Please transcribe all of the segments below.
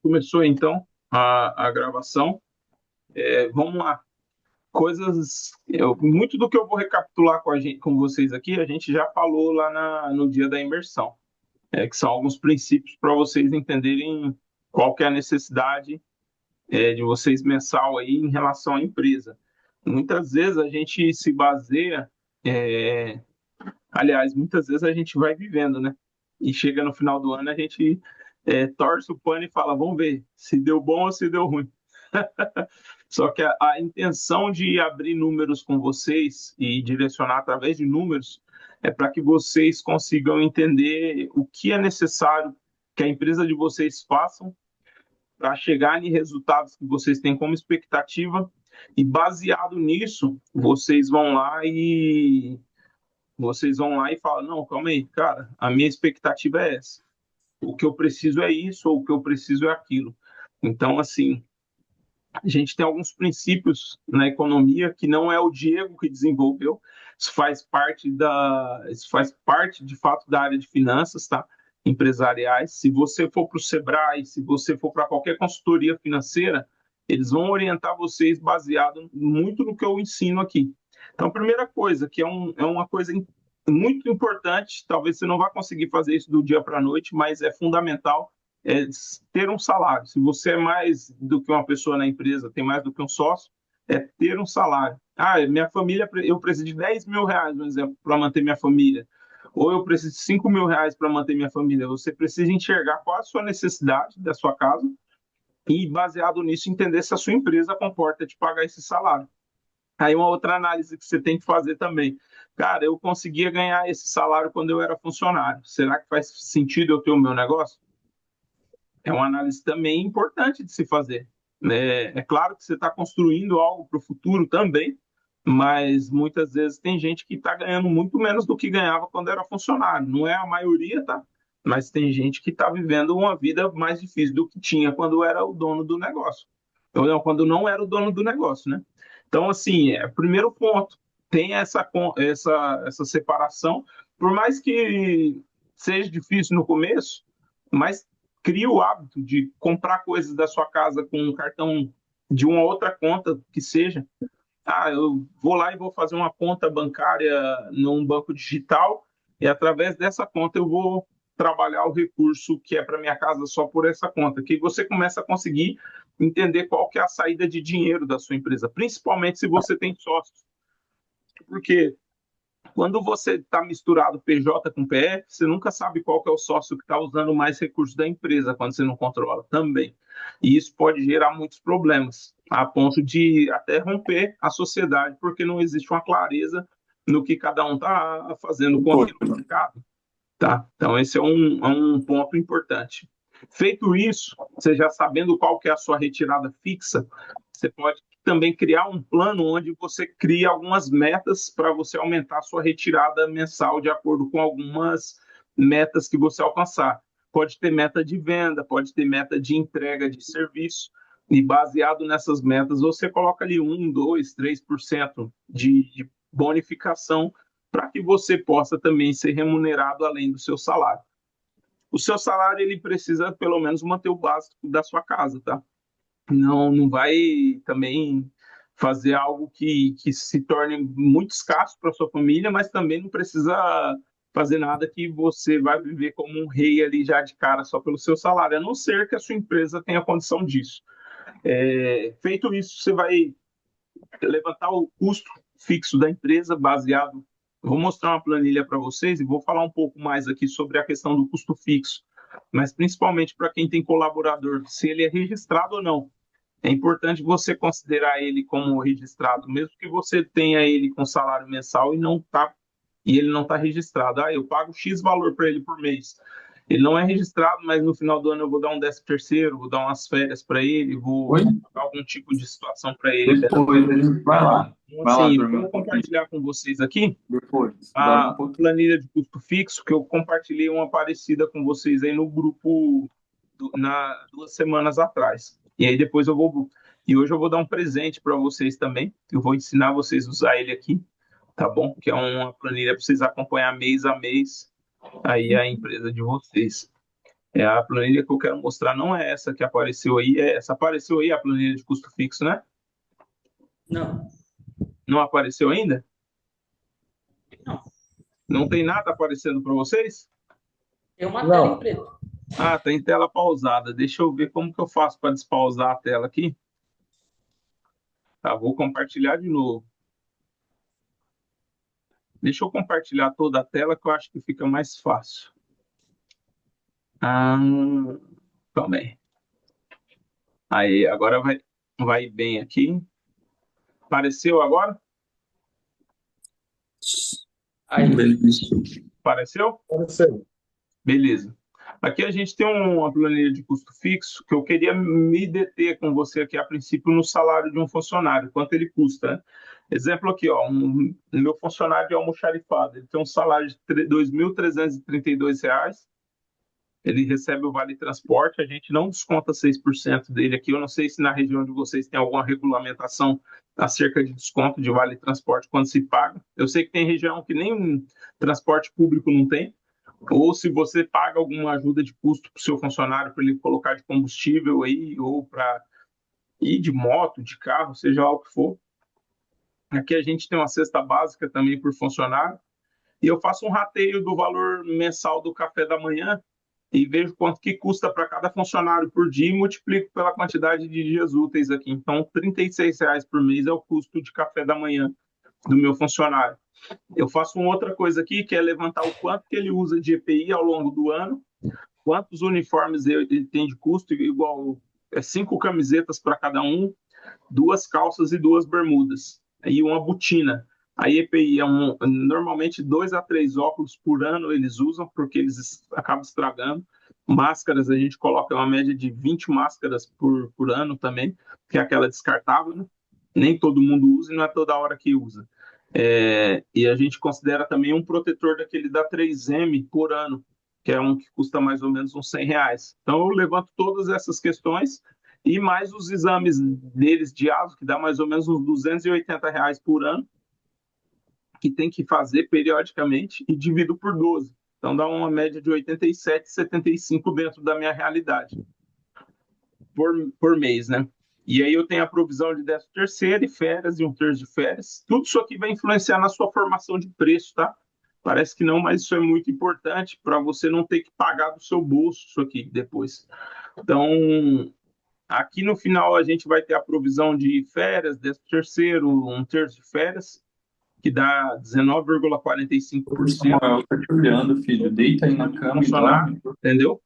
Começou então a gravação. Vamos lá. Muito do que eu vou recapitular com vocês aqui, a gente já falou lá no dia da imersão, que são alguns princípios para vocês entenderem qual que é a necessidade de vocês mensal aí em relação à empresa. Muitas vezes a gente se baseia, é, aliás, muitas vezes a gente vai vivendo, né? E chega no final do ano, a gente torce o pano e fala, vamos ver se deu bom ou se deu ruim. Só que a intenção de abrir números com vocês e direcionar através de números é para que vocês consigam entender o que é necessário que a empresa de vocês façam para chegar em resultados que vocês têm como expectativa e baseado nisso, vocês vão lá e falam, não, calma aí, cara, a minha expectativa é essa. O que eu preciso é isso ou o que eu preciso é aquilo. Então, assim, a gente tem alguns princípios na economia que não é o Diego que desenvolveu, isso faz parte de fato da área de finanças, tá? Empresariais. Se você for para o Sebrae, se você for para qualquer consultoria financeira, eles vão orientar vocês baseado muito no que eu ensino aqui. Então, a primeira coisa, que é uma coisa muito importante, talvez você não vá conseguir fazer isso do dia para a noite, mas é fundamental, é ter um salário. Se você é mais do que uma pessoa na empresa, tem mais do que um sócio, é ter um salário. Ah, minha família, eu preciso de R$ 10.000, por exemplo, para manter minha família. Ou eu preciso de R$ 5.000 para manter minha família. Você precisa enxergar qual a sua necessidade da sua casa e, baseado nisso, entender se a sua empresa comporta de pagar esse salário. Aí uma outra análise que você tem que fazer também. Cara, eu conseguia ganhar esse salário quando eu era funcionário. Será que faz sentido eu ter o meu negócio? É uma análise também importante de se fazer. É claro que você está construindo algo para o futuro também, mas muitas vezes tem gente que está ganhando muito menos do que ganhava quando era funcionário. Não é a maioria, tá? Mas tem gente que está vivendo uma vida mais difícil do que tinha quando era o dono do negócio. Ou não, quando não era o dono do negócio, né? Então, assim, primeiro ponto, tem essa separação, por mais que seja difícil no começo, mas cria o hábito de comprar coisas da sua casa com um cartão de uma outra conta que seja. Ah, eu vou lá e vou fazer uma conta bancária num banco digital e através dessa conta eu vou trabalhar o recurso que é para minha casa só por essa conta, que você começa a conseguir entender qual que é a saída de dinheiro da sua empresa, principalmente se você tem sócios. Porque quando você está misturado PJ com PF, você nunca sabe qual que é o sócio que está usando mais recursos da empresa quando você não controla também. E isso pode gerar muitos problemas, a ponto de até romper a sociedade, porque não existe uma clareza no que cada um está fazendo com Foi. aquilo bancado. Tá? Então, esse é um ponto importante. Feito isso, você já sabendo qual que é a sua retirada fixa, você pode também criar um plano onde você cria algumas metas para você aumentar a sua retirada mensal de acordo com algumas metas que você alcançar. Pode ter meta de venda, pode ter meta de entrega de serviço, e baseado nessas metas, você coloca ali 1, 2, 3% de bonificação para que você possa também ser remunerado além do seu salário. O seu salário ele precisa pelo menos manter o básico da sua casa, tá? Não vai também fazer algo que se torne muito escasso para sua família, mas também não precisa fazer nada que você vai viver como um rei ali já de cara só pelo seu salário, a não ser que a sua empresa tenha condição disso. Feito isso, você vai levantar o custo fixo da empresa baseado. Vou mostrar uma planilha para vocês e vou falar um pouco mais aqui sobre a questão do custo fixo, mas principalmente para quem tem colaborador, se ele é registrado ou não. É importante você considerar ele como registrado, mesmo que você tenha ele com salário mensal e ele não está registrado. Ah, eu pago X valor para ele por mês. Ele não é registrado, mas no final do ano eu vou dar um 13º, vou dar umas férias para ele, vou Foi? dar algum tipo de situação para ele, entendeu? Depois a gente vai lá. Então, Vai lá assim, dormir um vou pouquinho. compartilhar com vocês aqui Depois, dorme um a pouquinho. planilha de custo fixo, que eu compartilhei uma parecida com vocês aí no grupo na 2 semanas atrás. E aí depois eu vou. E hoje eu vou dar um presente para vocês também. Eu vou ensinar vocês a usar ele aqui, tá bom? Que é uma planilha para vocês acompanhar mês a mês aí a empresa de vocês. É a planilha que eu quero mostrar, não é essa que apareceu aí, é essa apareceu aí a planilha de custo fixo, né? Não, Não apareceu ainda? não. Não tem nada aparecendo para vocês? Tem uma tela em Não, preto. Ah, tem tela pausada. Deixa eu ver como que eu faço para despausar a tela aqui. Tá, vou compartilhar de novo. Deixa eu compartilhar toda a tela que eu acho que fica mais fácil. Ah, também. Aí, agora vai bem aqui. Apareceu agora? Aí, beleza. Apareceu? Apareceu. Beleza. Aqui a gente tem uma planilha de custo fixo que eu queria me deter com você aqui a princípio no salário de um funcionário, quanto ele custa, né? Exemplo aqui, ó, meu funcionário de almoxarifado, ele tem um salário de R$ 2.332, ele recebe o vale transporte, a gente não desconta 6% dele aqui, eu não sei se na região de vocês tem alguma regulamentação acerca de desconto de vale transporte quando se paga, eu sei que tem região que nem transporte público não tem, ou se você paga alguma ajuda de custo para o seu funcionário para ele colocar de combustível aí, ou para ir de moto, de carro, seja lá o que for. Aqui a gente tem uma cesta básica também por funcionário, e eu faço um rateio do valor mensal do café da manhã e vejo quanto que custa para cada funcionário por dia e multiplico pela quantidade de dias úteis aqui. Então, R$ 36 por mês é o custo de café da manhã do meu funcionário. Eu faço uma outra coisa aqui, que é levantar o quanto que ele usa de EPI ao longo do ano, quantos uniformes ele tem de custo, igual 5 camisetas para cada um, 2 calças e 2 bermudas, e uma botina. A EPI normalmente 2 a 3 óculos por ano eles usam, porque eles acabam estragando. Máscaras, a gente coloca uma média de 20 máscaras por ano também, que é aquela descartável, né? Nem todo mundo usa e não é toda hora que usa. E a gente considera também um protetor daquele da 3M por ano, que é um que custa mais ou menos uns R$ 100. Então eu levanto todas essas questões e mais os exames deles de ASO, que dá mais ou menos uns R$ 280 por ano, que tem que fazer periodicamente, e divido por 12. Então dá uma média de 87,75 dentro da minha realidade, por mês, né? E aí eu tenho a provisão de 13º e férias e 1/3 de férias. Tudo isso aqui vai influenciar na sua formação de preço, tá? Parece que não, mas isso é muito importante para você não ter que pagar do seu bolso isso aqui depois. Então, aqui no final a gente vai ter a provisão de férias, 13º, 1/3 de férias, que dá Ô, 19,45% Samuel, tá te olhando, filho. Deita aí na do cama e funcionário, dorme. entendeu?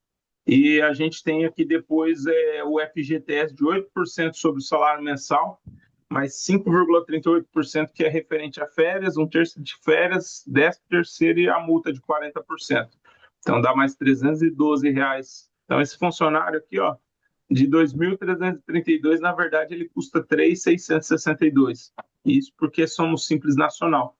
E a gente tem aqui depois o FGTS de 8% sobre o salário mensal, mais 5,38% que é referente a férias, 1/3 de férias, 13º e a multa de 40%. Então dá mais R$ 312. Então esse funcionário aqui, ó, de 2.332, na verdade, ele custa 3.662. Isso porque somos Simples Nacional.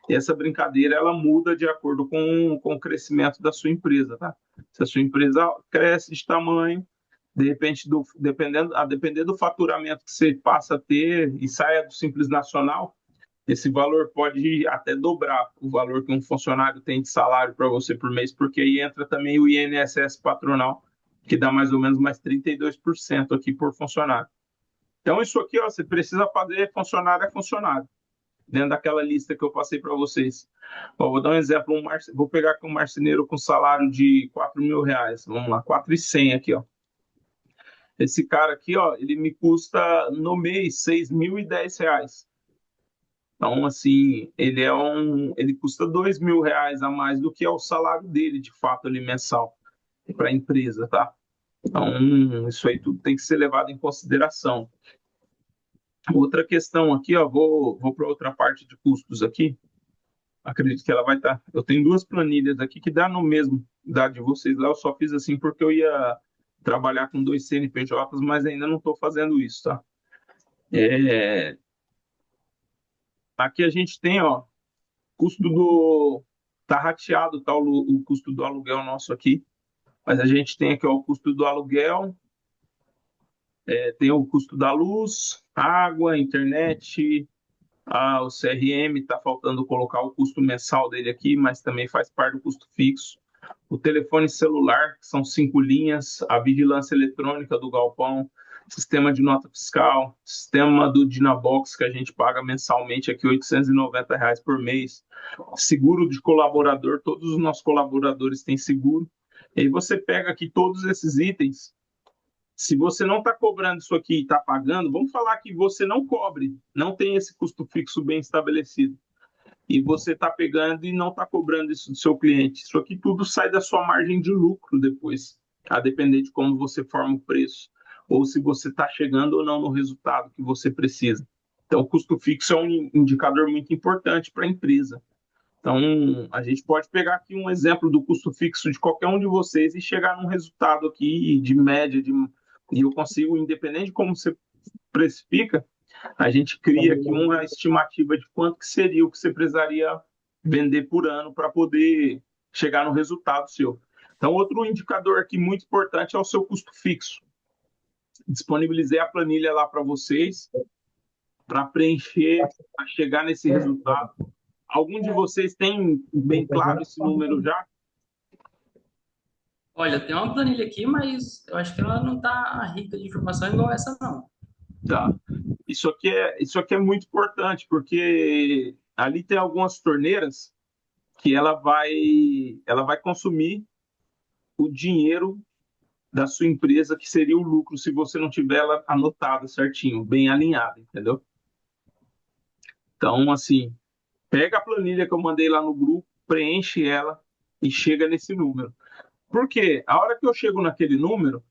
E essa brincadeira ela muda de acordo com o crescimento da sua empresa, tá? Se a sua empresa cresce de tamanho, de repente, a depender do faturamento que você passa a ter e saia do Simples Nacional, esse valor pode até dobrar o valor que um funcionário tem de salário para você por mês, porque aí entra também o INSS patronal, que dá mais ou menos mais 32% aqui por funcionário. Então, isso aqui, ó, você precisa fazer funcionário a funcionário, dentro daquela lista que eu passei para vocês. Ó, vou dar um exemplo, vou pegar aqui um marceneiro com salário de R$ 4.000, vamos lá, 4.100 aqui, ó. Esse cara aqui, ó, ele me custa no mês R$ 6.010. Então, assim, ele custa R$ 2.000 a mais do que é o salário dele, de fato, ali mensal, para a empresa, tá? Então, isso aí tudo tem que ser levado em consideração. Outra questão aqui, ó, vou para outra parte de custos aqui. Acredito que ela vai estar. Eu tenho duas planilhas aqui que dá no mesmo, da de vocês lá. Eu só fiz assim porque eu ia trabalhar com dois CNPJs, mas ainda não estou fazendo isso, tá? É, aqui a gente tem, ó, custo do. Tá rateado, tá, o custo do aluguel nosso aqui, mas a gente tem aqui, ó, o custo do aluguel, tem o custo da luz, água, internet, o CRM, tá faltando colocar o custo mensal dele aqui, mas também faz parte do custo fixo. o telefone celular, que são 5 linhas, a vigilância eletrônica do galpão, sistema de nota fiscal, sistema do Dinabox, que a gente paga mensalmente aqui R$ 890 por mês, seguro de colaborador, todos os nossos colaboradores têm seguro. E aí você pega aqui todos esses itens. Se você não está cobrando isso aqui e está pagando, vamos falar que você não cobre, não tem esse custo fixo bem estabelecido e você está pegando e não está cobrando isso do seu cliente. Isso aqui tudo sai da sua margem de lucro depois, a depender de como você forma o preço, ou se você está chegando ou não no resultado que você precisa. Então, o custo fixo é um indicador muito importante para a empresa. Então, a gente pode pegar aqui um exemplo do custo fixo de qualquer um de vocês e chegar num resultado aqui de média, e eu consigo, independente de como você precifica, a gente cria aqui uma estimativa de quanto que seria o que você precisaria vender por ano para poder chegar no resultado seu. Então, outro indicador aqui muito importante é o seu custo fixo. Disponibilizei a planilha lá para vocês, para preencher, para chegar nesse resultado. Algum de vocês tem bem claro esse número já? Olha, tem uma planilha aqui, mas eu acho que ela não está rica de informação igual essa, não. Tá. Isso aqui é muito importante, porque ali tem algumas torneiras que ela vai consumir o dinheiro da sua empresa, que seria o lucro, se você não tiver ela anotada certinho, bem alinhada, entendeu? Então, assim, pega a planilha que eu mandei lá no grupo, preenche ela e chega nesse número. Por quê? A hora que eu chego naquele número,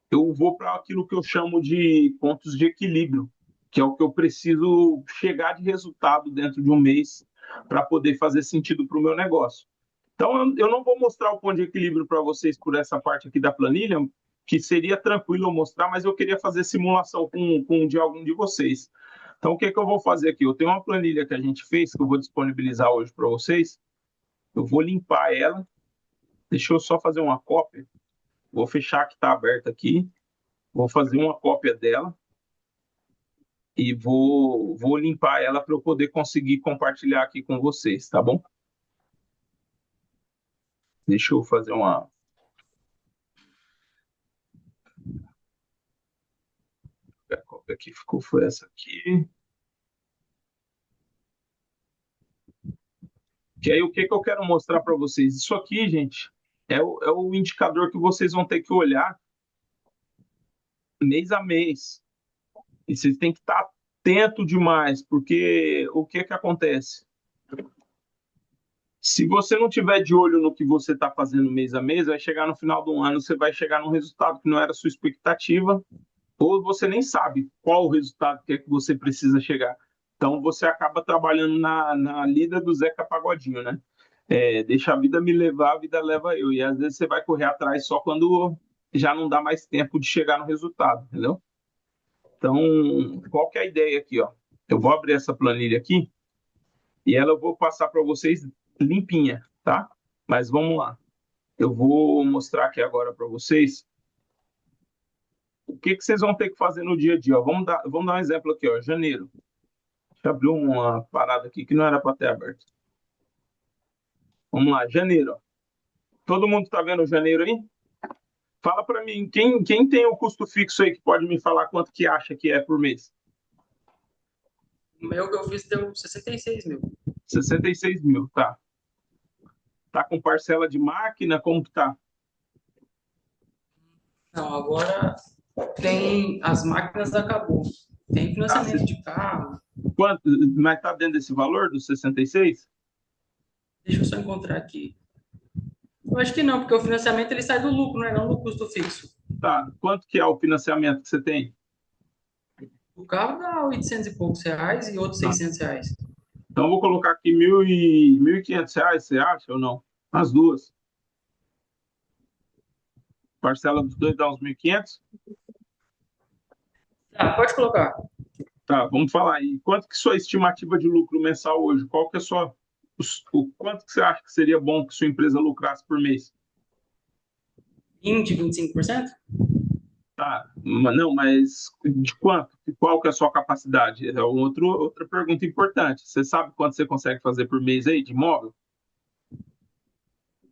eu vou para aquilo que eu chamo de pontos de equilíbrio, que é o que eu preciso chegar de resultado dentro de um mês para poder fazer sentido para o meu negócio. Então, eu não vou mostrar o ponto de equilíbrio para vocês por essa parte aqui da planilha, que seria tranquilo eu mostrar, mas eu queria fazer simulação com de algum de vocês. Então, o que, que eu vou fazer aqui? Eu tenho uma planilha que a gente fez, que eu vou disponibilizar hoje para vocês. Eu vou limpar ela. Deixa eu só fazer uma cópia. Vou fechar que está aberta aqui. Vou fazer uma cópia dela e vou limpar ela para eu poder conseguir compartilhar aqui com vocês, tá bom? Deixa eu fazer uma. A cópia que ficou foi essa aqui. Que aí o que, que eu quero mostrar para vocês? Isso aqui, gente, é o indicador que vocês vão ter que olhar mês a mês. E vocês têm que estar atento demais, porque o que que acontece? Se você não tiver de olho no que você está fazendo mês a mês, vai chegar no final do ano, você vai chegar num resultado que não era a sua expectativa, ou você nem sabe qual o resultado que é que você precisa chegar. Então você acaba trabalhando na lida do Zeca Pagodinho, né? Deixa a vida me levar, a vida leva eu. E às vezes você vai correr atrás só quando já não dá mais tempo de chegar no resultado, entendeu? Então, qual que é a ideia aqui, ó? Eu vou abrir essa planilha aqui e ela eu vou passar para vocês limpinha, tá? Mas vamos lá. Eu vou mostrar aqui agora para vocês o que que vocês vão ter que fazer no dia a dia. Ó. Vamos dar um exemplo aqui, ó. Janeiro. Deixa eu abrir uma parada aqui que não era para ter aberto. Vamos lá, janeiro. Ó. Todo mundo está vendo janeiro aí? Fala para mim, quem tem o custo fixo aí que pode me falar quanto que acha que é por mês? O meu que eu fiz deu 66 mil. 66 mil, tá. Tá com parcela de máquina, como que tá? Não, agora tem as máquinas acabou. Tem financiamento de carro. Quanto, mas tá dentro desse valor dos 66? Deixa eu só encontrar aqui. Eu acho que não, porque o financiamento ele sai do lucro, né? Não do custo fixo. Tá. Quanto que é o financiamento que você tem? O carro dá 800 e poucos reais e outros Tá. 600 reais. Então eu vou colocar aqui R$ 1.500, você acha ou não? As duas. Parcela dos dois dá uns 1.500? Tá, pode colocar. Tá, vamos falar aí. Quanto que sua estimativa de lucro mensal hoje? Qual que é a sua, quanto que você acha que seria bom que sua empresa lucrasse por mês? 20, 25%? Tá, não, mas de quanto? Qual que é a sua capacidade? É outra pergunta importante. Você sabe quanto você consegue fazer por mês aí de imóvel?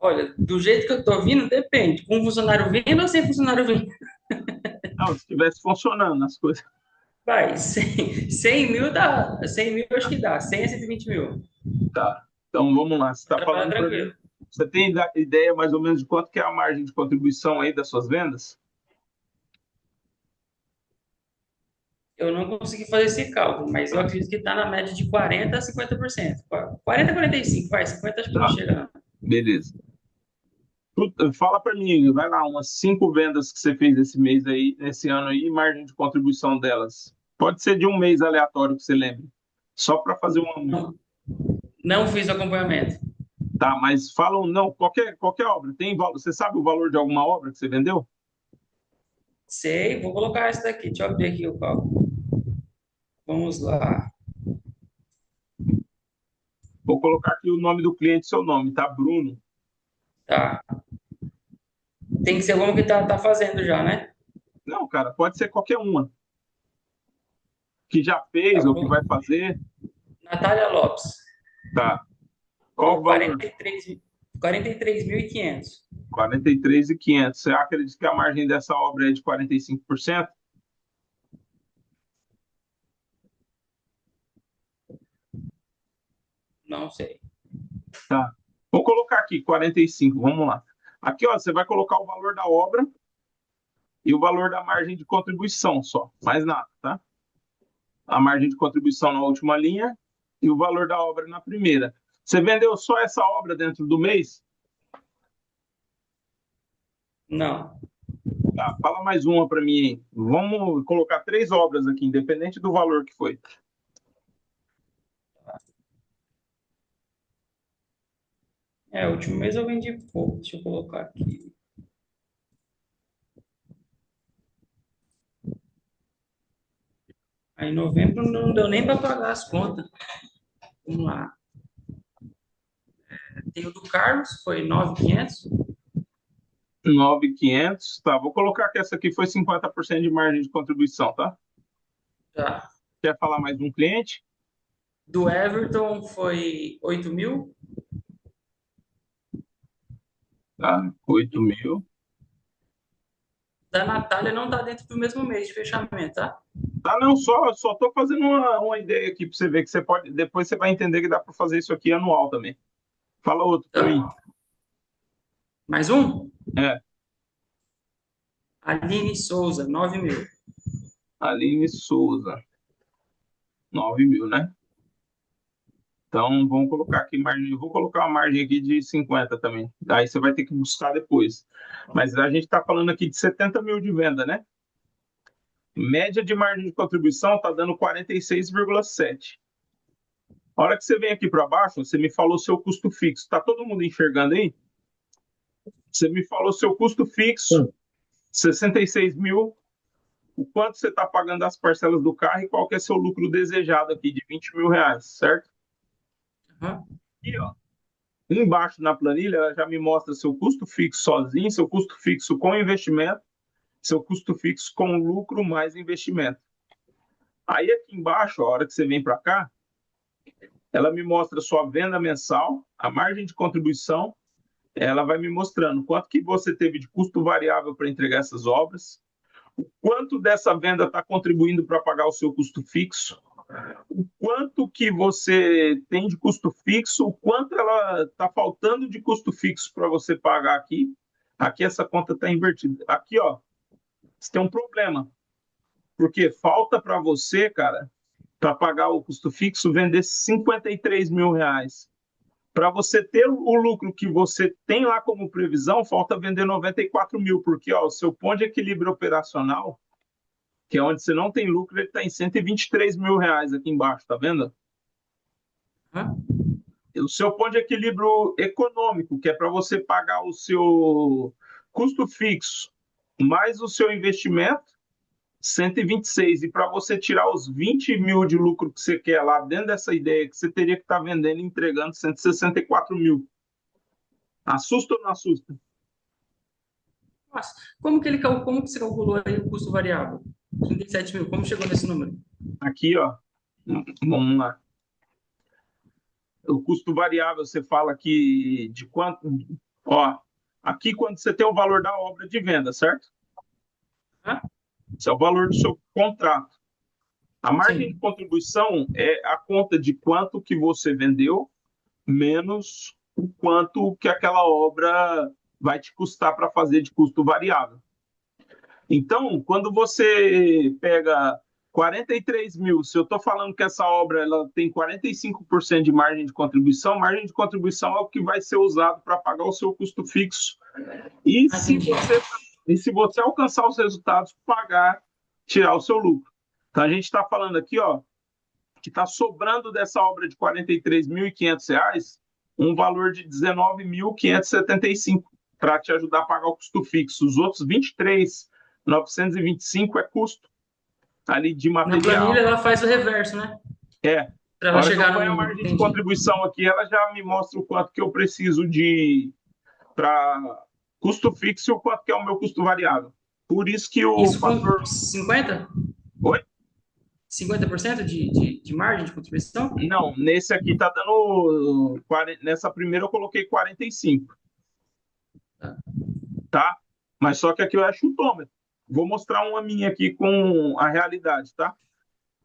Olha, do jeito que eu tô vindo, depende. Com funcionário vindo ou sem funcionário vindo? Não, se estivesse funcionando as coisas. Vai, 100 mil dá. 100 mil acho que dá. 100 a 120 mil. Tá. Então vamos lá. Você está Trabalhar falando para tranquilo. mim. Você tem ideia mais ou menos de quanto que é a margem de contribuição aí das suas vendas? Eu não consegui fazer esse cálculo, mas eu acredito que está na média de 40 a 50%. 40 a 45, vai. 50 acho que não Tá, chega, não. beleza. Fala para mim, vai lá, umas 5 vendas que você fez esse mês aí, esse ano aí, margem de contribuição delas. Pode ser de um mês aleatório que você lembre. Só para fazer uma. Não, não fiz o acompanhamento. Tá, mas falam, não, qualquer obra. Você sabe o valor de alguma obra que você vendeu? Sei, vou colocar essa daqui. Deixa eu abrir aqui o cálculo. Vamos lá. Vou colocar aqui o nome do cliente, seu nome, tá? Bruno. Tá. Tem que ser alguma que tá fazendo já, né? Não, cara, pode ser qualquer uma. Que já Tá fez ou que bom. vai fazer. Natália Lopes. Tá. Qual o Por valor? 43.500. 43.500. Você acredita que a margem dessa obra é de 45%? Não sei. Tá. Vou colocar aqui 45, vamos lá. Aqui, ó, você vai colocar o valor da obra e o valor da margem de contribuição só, mais nada, tá? A margem de contribuição na última linha e o valor da obra na primeira. Você vendeu só essa obra dentro do mês? Não. Tá, fala mais uma para mim aí. Vamos colocar 3 obras aqui, independente do valor que foi. O último mês eu vendi pouco. Deixa eu colocar aqui. Aí em novembro não deu nem para pagar as contas. Vamos lá. Tem o do Carlos, foi 9.500. 9.500, tá? Vou colocar que essa aqui foi 50% de margem de contribuição, tá? Tá. Quer falar mais de um cliente? Do Everton foi 8.000. Tá, 8.000. Da Natália não tá dentro do mesmo mês de fechamento, tá? Tá, não, só tô fazendo uma ideia aqui para você ver que você pode, depois você vai entender que dá para fazer isso aqui anual também. Fala outro para mim. Tá. Mais um? É, Aline Souza, 9.000. Aline Souza, 9.000, né? Então, vamos colocar aqui margem. Eu vou colocar uma margem aqui de 50 também. Daí você vai ter que buscar depois. Mas a gente está falando aqui de 70.000 de venda, né? Média de margem de contribuição está dando 46,7. A hora que você vem aqui para baixo, você me falou seu custo fixo. Está todo mundo enxergando aí? Você me falou seu custo fixo, 66 mil. O quanto você está pagando as parcelas do carro e qual que é seu lucro desejado aqui de 20 mil reais, certo? Uhum. E ó, embaixo na planilha ela já me mostra seu custo fixo sozinho, seu custo fixo com investimento, seu custo fixo com lucro mais investimento. Aí aqui embaixo, a hora que você vem para cá, ela me mostra sua venda mensal, a margem de contribuição, ela vai me mostrando quanto que você teve de custo variável para entregar essas obras, o quanto dessa venda está contribuindo para pagar o seu custo fixo, o quanto que você tem de custo fixo, o quanto ela está faltando de custo fixo para você pagar aqui. Aqui essa conta está invertida. Aqui, ó, você tem um problema, porque falta para você, cara, para pagar o custo fixo, vender 53 mil reais. Para você ter o lucro que você tem lá como previsão, falta vender 94 mil, porque ó, o seu ponto de equilíbrio operacional, que é onde você não tem lucro, ele está em 123 mil reais aqui embaixo, tá vendo? Uhum. O seu ponto de equilíbrio econômico, que é para você pagar o seu custo fixo mais o seu investimento, 126. E para você tirar os 20 mil de lucro que você quer lá dentro dessa ideia, que você teria que estar vendendo e entregando 164 mil. Assusta ou não assusta? Nossa, como que você calculou aí o custo variável? 37 mil, como chegou nesse número? Aqui, ó, vamos lá. O custo variável, você fala que de quanto. Ó, aqui quando você tem o valor da obra de venda, certo? Hã? Esse é o valor do seu contrato. A margem de Sim. contribuição é a conta de quanto que você vendeu menos o quanto que aquela obra vai te custar para fazer de custo variável. Então, quando você pega 43 mil, se eu estou falando que essa obra ela tem 45% de margem de contribuição é o que vai ser usado para pagar o seu custo fixo. E Ah, se entendi. você, e se você alcançar os resultados, pagar, tirar o seu lucro. Então, a gente está falando aqui, ó, que está sobrando dessa obra de R$ 43.500 um valor de R$ 19.575 para te ajudar a pagar o custo fixo. Os outros 23.925 é custo ali de Na planilha material. ela faz o reverso, né? É. Para A ela hora que eu chegar ponho a no. margem de Entendi. contribuição aqui, ela já me mostra o quanto que eu preciso de para custo fixo e o quanto que é o meu custo variável. Por isso que o Isso fator. com 50? Oi? 50% de margem de contribuição? Não, nesse aqui tá dando. Nessa primeira eu coloquei 45, Tá. tá? Mas só que aqui eu é chutômetro. Vou mostrar uma minha aqui com a realidade, tá?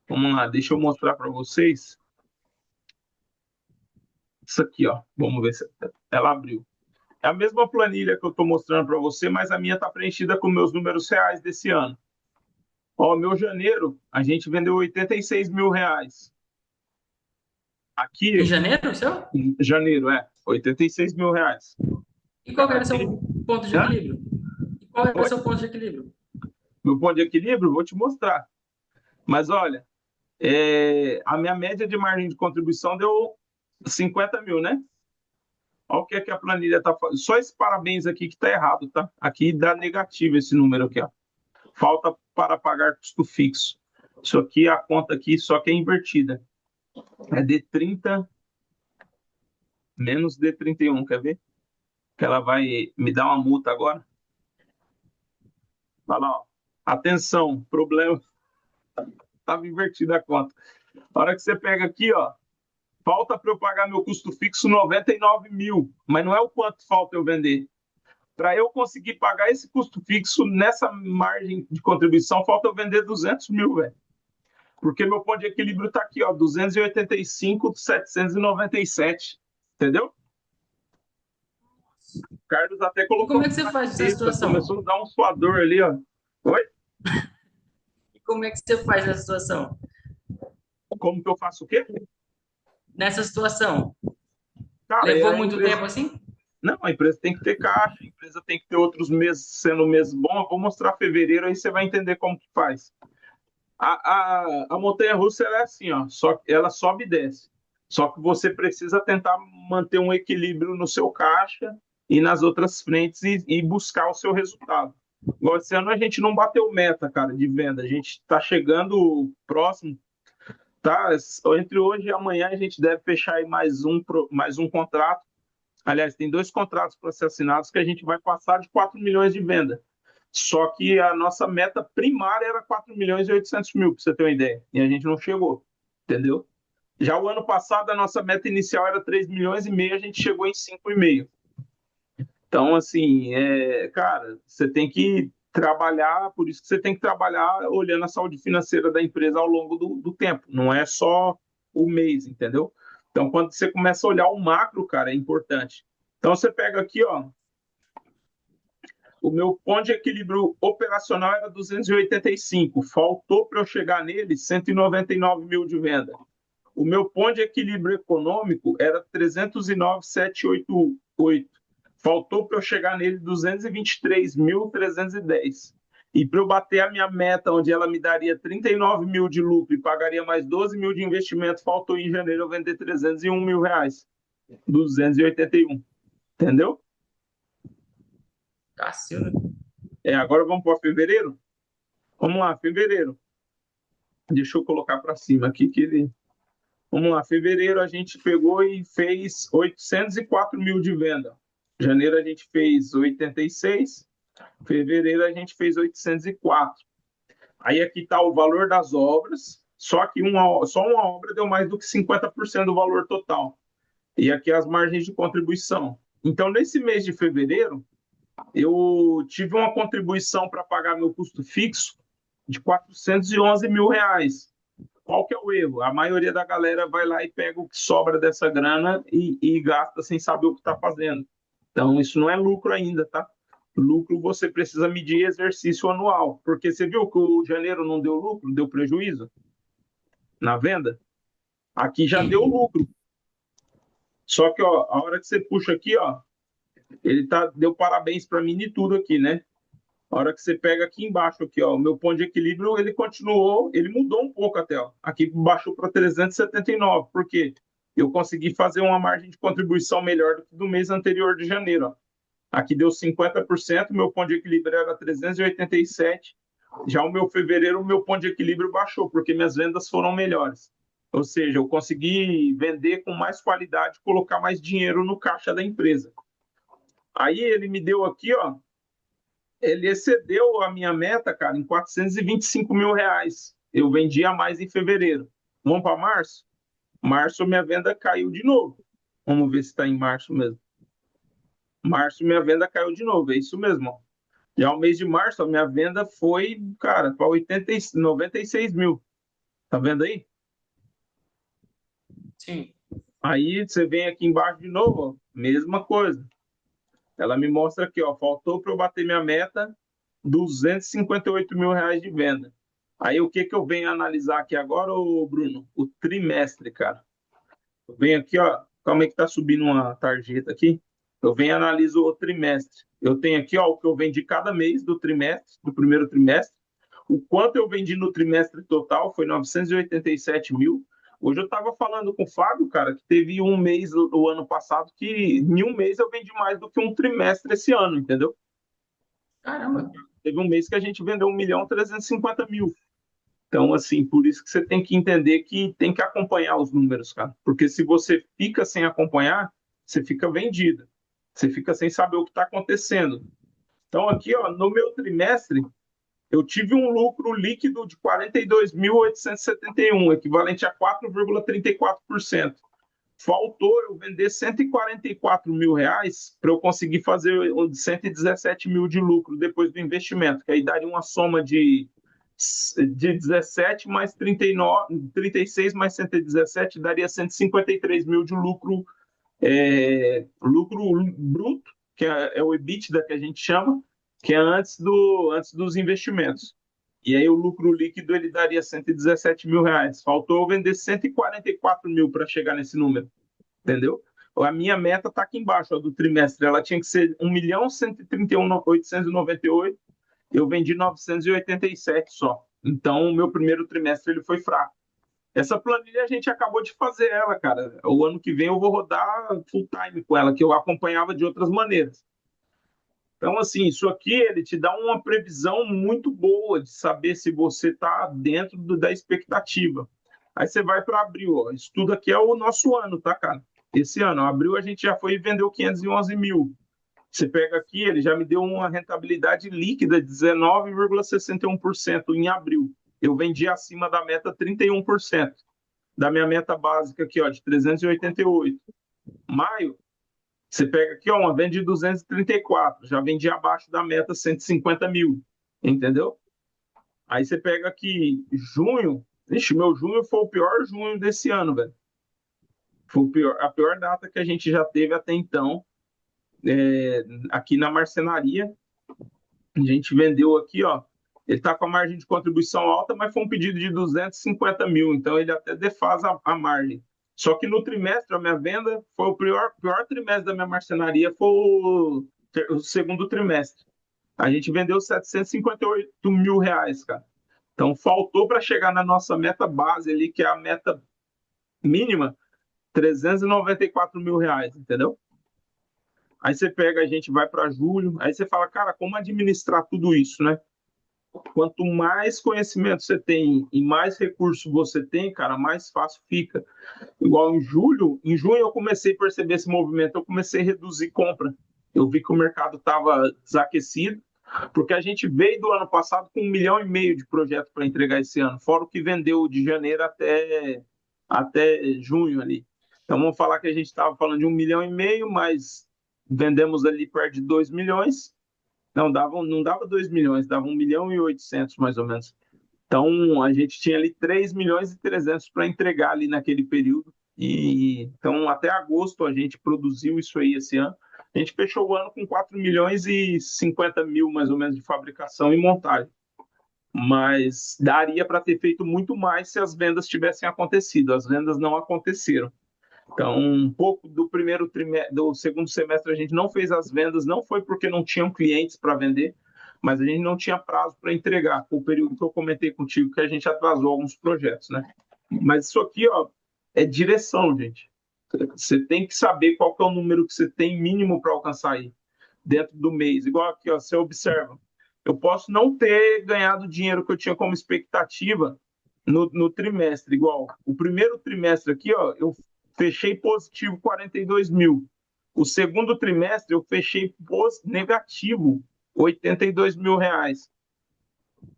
Vamos lá, deixa eu mostrar para vocês. Isso aqui, ó. Vamos ver se ela abriu. É a mesma planilha que eu estou mostrando para você, mas a minha está preenchida com meus números reais desse ano. Ó, meu janeiro, a gente vendeu R$ 86.000. Em Aqui, janeiro, o seu? em janeiro, R$ 86.000. E qual que era o Aqui, seu ponto de hã? equilíbrio? E qual era o Oi? seu ponto de equilíbrio? Meu ponto de equilíbrio, vou te mostrar. Mas olha, a minha média de margem de contribuição deu 50 mil, né? Olha o que é que a planilha está fazendo. Só esse parabéns aqui que está errado, tá? Aqui dá negativo esse número aqui, ó. Falta para pagar custo fixo. Isso aqui, a conta aqui, só que é invertida. É D30 menos D31, quer ver? Que ela vai me dar uma multa agora. Olha lá, ó. Atenção, problema. Estava invertida a conta. A hora que você pega aqui, ó, falta para eu pagar meu custo fixo 99 mil, mas não é o quanto falta eu vender. Para eu conseguir pagar esse custo fixo nessa margem de contribuição, falta eu vender 200 mil, velho. Porque meu ponto de equilíbrio está aqui, ó, 285,797. Entendeu? O Carlos até E colocou como a é que mão você na faz essa cabeça, situação? começou a dar um suador ali, ó. Oi? E como é que você faz essa situação? Como que eu faço o quê? Nessa situação, Cara, levou a muito empresa. tempo assim? Não, a empresa tem que ter caixa, a empresa tem que ter outros meses sendo mês bom. Eu vou mostrar fevereiro, aí você vai entender como que faz. A montanha-russa ela é assim, ó, só, ela sobe e desce. Só que você precisa tentar manter um equilíbrio no seu caixa e nas outras frentes e buscar o seu resultado. Igual esse ano a gente não bateu meta, cara, de venda. A gente está chegando próximo, tá? Entre hoje e amanhã a gente deve fechar aí mais um contrato. Aliás, tem dois contratos para ser assinados que a gente vai passar de 4 milhões de venda. Só que a nossa meta primária era 4 milhões e 800 mil, para você ter uma ideia. E a gente não chegou, entendeu? Já o ano passado, a nossa meta inicial era 3 milhões e meio, a gente chegou em 5,5. Então, assim, cara, você tem que trabalhar, por isso que você tem que trabalhar olhando a saúde financeira da empresa ao longo do tempo, não é só o mês, entendeu? Então, quando você começa a olhar o macro, cara, é importante. Então, você pega aqui, ó, o meu ponto de equilíbrio operacional era 285, faltou para eu chegar nele 199 mil de venda. O meu ponto de equilíbrio econômico era 309,788. Faltou para eu chegar nele 223.310. E para eu bater a minha meta, onde ela me daria 39 mil de lucro e pagaria mais 12 mil de investimento, faltou em janeiro eu vender 301 mil reais. 281. Entendeu? Cacilda. Agora vamos para fevereiro? Vamos lá, fevereiro. Deixa eu colocar para cima aqui que ele. Vamos lá, fevereiro a gente pegou e fez 804 mil de venda. Janeiro a gente fez 86, fevereiro a gente fez 804. Aí aqui está o valor das obras, só que só uma obra deu mais do que 50% do valor total. E aqui as margens de contribuição. Então, nesse mês de fevereiro, eu tive uma contribuição para pagar meu custo fixo de R$ 411 mil. Qual que é o erro? A maioria da galera vai lá e pega o que sobra dessa grana e gasta sem saber o que está fazendo. Então, isso não é lucro ainda, tá? Lucro você precisa medir exercício anual, porque você viu que o janeiro não deu lucro, deu prejuízo na venda? Aqui já deu Sim. lucro. Só que, ó, a hora que você puxa aqui, ó, deu parabéns para mim de tudo aqui, né? A hora que você pega aqui embaixo, aqui, ó, o meu ponto de equilíbrio, ele continuou, ele mudou um pouco até, ó. Aqui baixou para 379. Por quê? Eu consegui fazer uma margem de contribuição melhor do que do mês anterior de janeiro, ó. Aqui deu 50%, meu ponto de equilíbrio era 387. Já o meu fevereiro, o meu ponto de equilíbrio baixou, porque minhas vendas foram melhores. Ou seja, eu consegui vender com mais qualidade, colocar mais dinheiro no caixa da empresa. Aí ele me deu aqui, ó, ele excedeu a minha meta, cara, em R$ 425 mil. Eu vendi a mais em fevereiro. Vamos para março? Março, minha venda caiu de novo. Vamos ver se está em março mesmo. Março, minha venda caiu de novo. É isso mesmo. Ó. Já o mês de março, a minha venda foi, cara, para 96 mil. Tá vendo aí? Sim. Aí você vem aqui embaixo de novo, ó, mesma coisa. Ela me mostra aqui, ó, faltou para eu bater minha meta, R$ 258 mil de venda. Aí o que que eu venho analisar aqui agora, ô Bruno? O trimestre, cara. Eu venho aqui, ó, calma aí que tá subindo uma tarjeta aqui. Eu venho e analiso o trimestre. Eu tenho aqui, ó, o que eu vendi cada mês do trimestre, do primeiro trimestre. O quanto eu vendi no trimestre total foi 987 mil. Hoje eu estava falando com o Fábio, cara, que teve um mês o ano passado que em um mês eu vendi mais do que um trimestre esse ano, entendeu? Caramba. Teve um mês que a gente vendeu 1.350.000. Então, assim, por isso que você tem que entender que tem que acompanhar os números, cara. Porque se você fica sem acompanhar, você fica vendido. Você fica sem saber o que está acontecendo. Então, aqui, ó, no meu trimestre, eu tive um lucro líquido de 42.871, equivalente a 4,34%. Faltou eu vender R$ 144 mil para eu conseguir fazer 117 mil de lucro depois do investimento, que aí daria uma soma de 17 mais 39, 36 mais 117 daria 153 mil de lucro, lucro bruto, que é o EBITDA que a gente chama, que é antes dos investimentos. E aí o lucro líquido ele daria R$ 117 mil. Faltou eu vender 144 mil para chegar nesse número, entendeu? A minha meta está aqui embaixo, ó, do trimestre. Ela tinha que ser 1.131.898. Eu vendi 987 só. Então, o meu primeiro trimestre ele foi fraco. Essa planilha a gente acabou de fazer ela, cara. O ano que vem eu vou rodar full time com ela, que eu acompanhava de outras maneiras. Então, assim, isso aqui ele te dá uma previsão muito boa de saber se você está dentro da expectativa. Aí você vai para abril, ó. Isso tudo aqui é o nosso ano, tá, cara? Esse ano, abril, a gente já foi e vendeu 511 mil. Você pega aqui, ele já me deu uma rentabilidade líquida de 19,61% em abril. Eu vendi acima da meta 31%. Da minha meta básica aqui, ó, de 388. Maio, você pega aqui, ó, uma venda de 234, já vendi abaixo da meta 150 mil, entendeu? Aí você pega aqui junho, ixi, meu junho foi o pior junho desse ano, velho. Foi a pior data que a gente já teve até então, aqui na marcenaria. A gente vendeu aqui, ó, ele está com a margem de contribuição alta, mas foi um pedido de 250 mil, então ele até defasa a margem. Só que no trimestre, a minha venda foi o pior trimestre da minha marcenaria, foi o segundo trimestre. A gente vendeu R$ 758 mil, cara. Então faltou para chegar na nossa meta base ali, que é a meta mínima, R$ 394 mil, entendeu? Aí você pega, a gente vai para julho, aí você fala, cara, como administrar tudo isso, né? Quanto mais conhecimento você tem e mais recurso você tem, cara, mais fácil fica. Igual em junho eu comecei a perceber esse movimento, eu comecei a reduzir compra. Eu vi que o mercado estava desaquecido, porque a gente veio do ano passado com 1,5 milhão de projetos para entregar esse ano, fora o que vendeu de janeiro até junho ali. Então vamos falar que a gente estava falando de 1,5 milhão, mas vendemos ali perto de 2 milhões. Não dava 2 milhões, dava 1.800.000 mais ou menos. Então, a gente tinha ali 3.300.000 para entregar ali naquele período. E então, até agosto, a gente produziu isso aí esse ano. A gente fechou o ano com 4.050.000 mais ou menos de fabricação e montagem. Mas daria para ter feito muito mais se as vendas tivessem acontecido. As vendas não aconteceram. Então, um pouco do primeiro trimestre, do segundo semestre, a gente não fez as vendas, não foi porque não tinham clientes para vender, mas a gente não tinha prazo para entregar. Foi o período que eu comentei contigo que a gente atrasou alguns projetos, né? Mas isso aqui, ó, é direção, gente. Você tem que saber qual que é o número que você tem mínimo para alcançar aí dentro do mês. Igual aqui, ó, você observa. Eu posso não ter ganhado o dinheiro que eu tinha como expectativa no trimestre, igual. O primeiro trimestre aqui, ó, eu fechei positivo 42.000. O segundo trimestre eu fechei negativo 82.000 reais.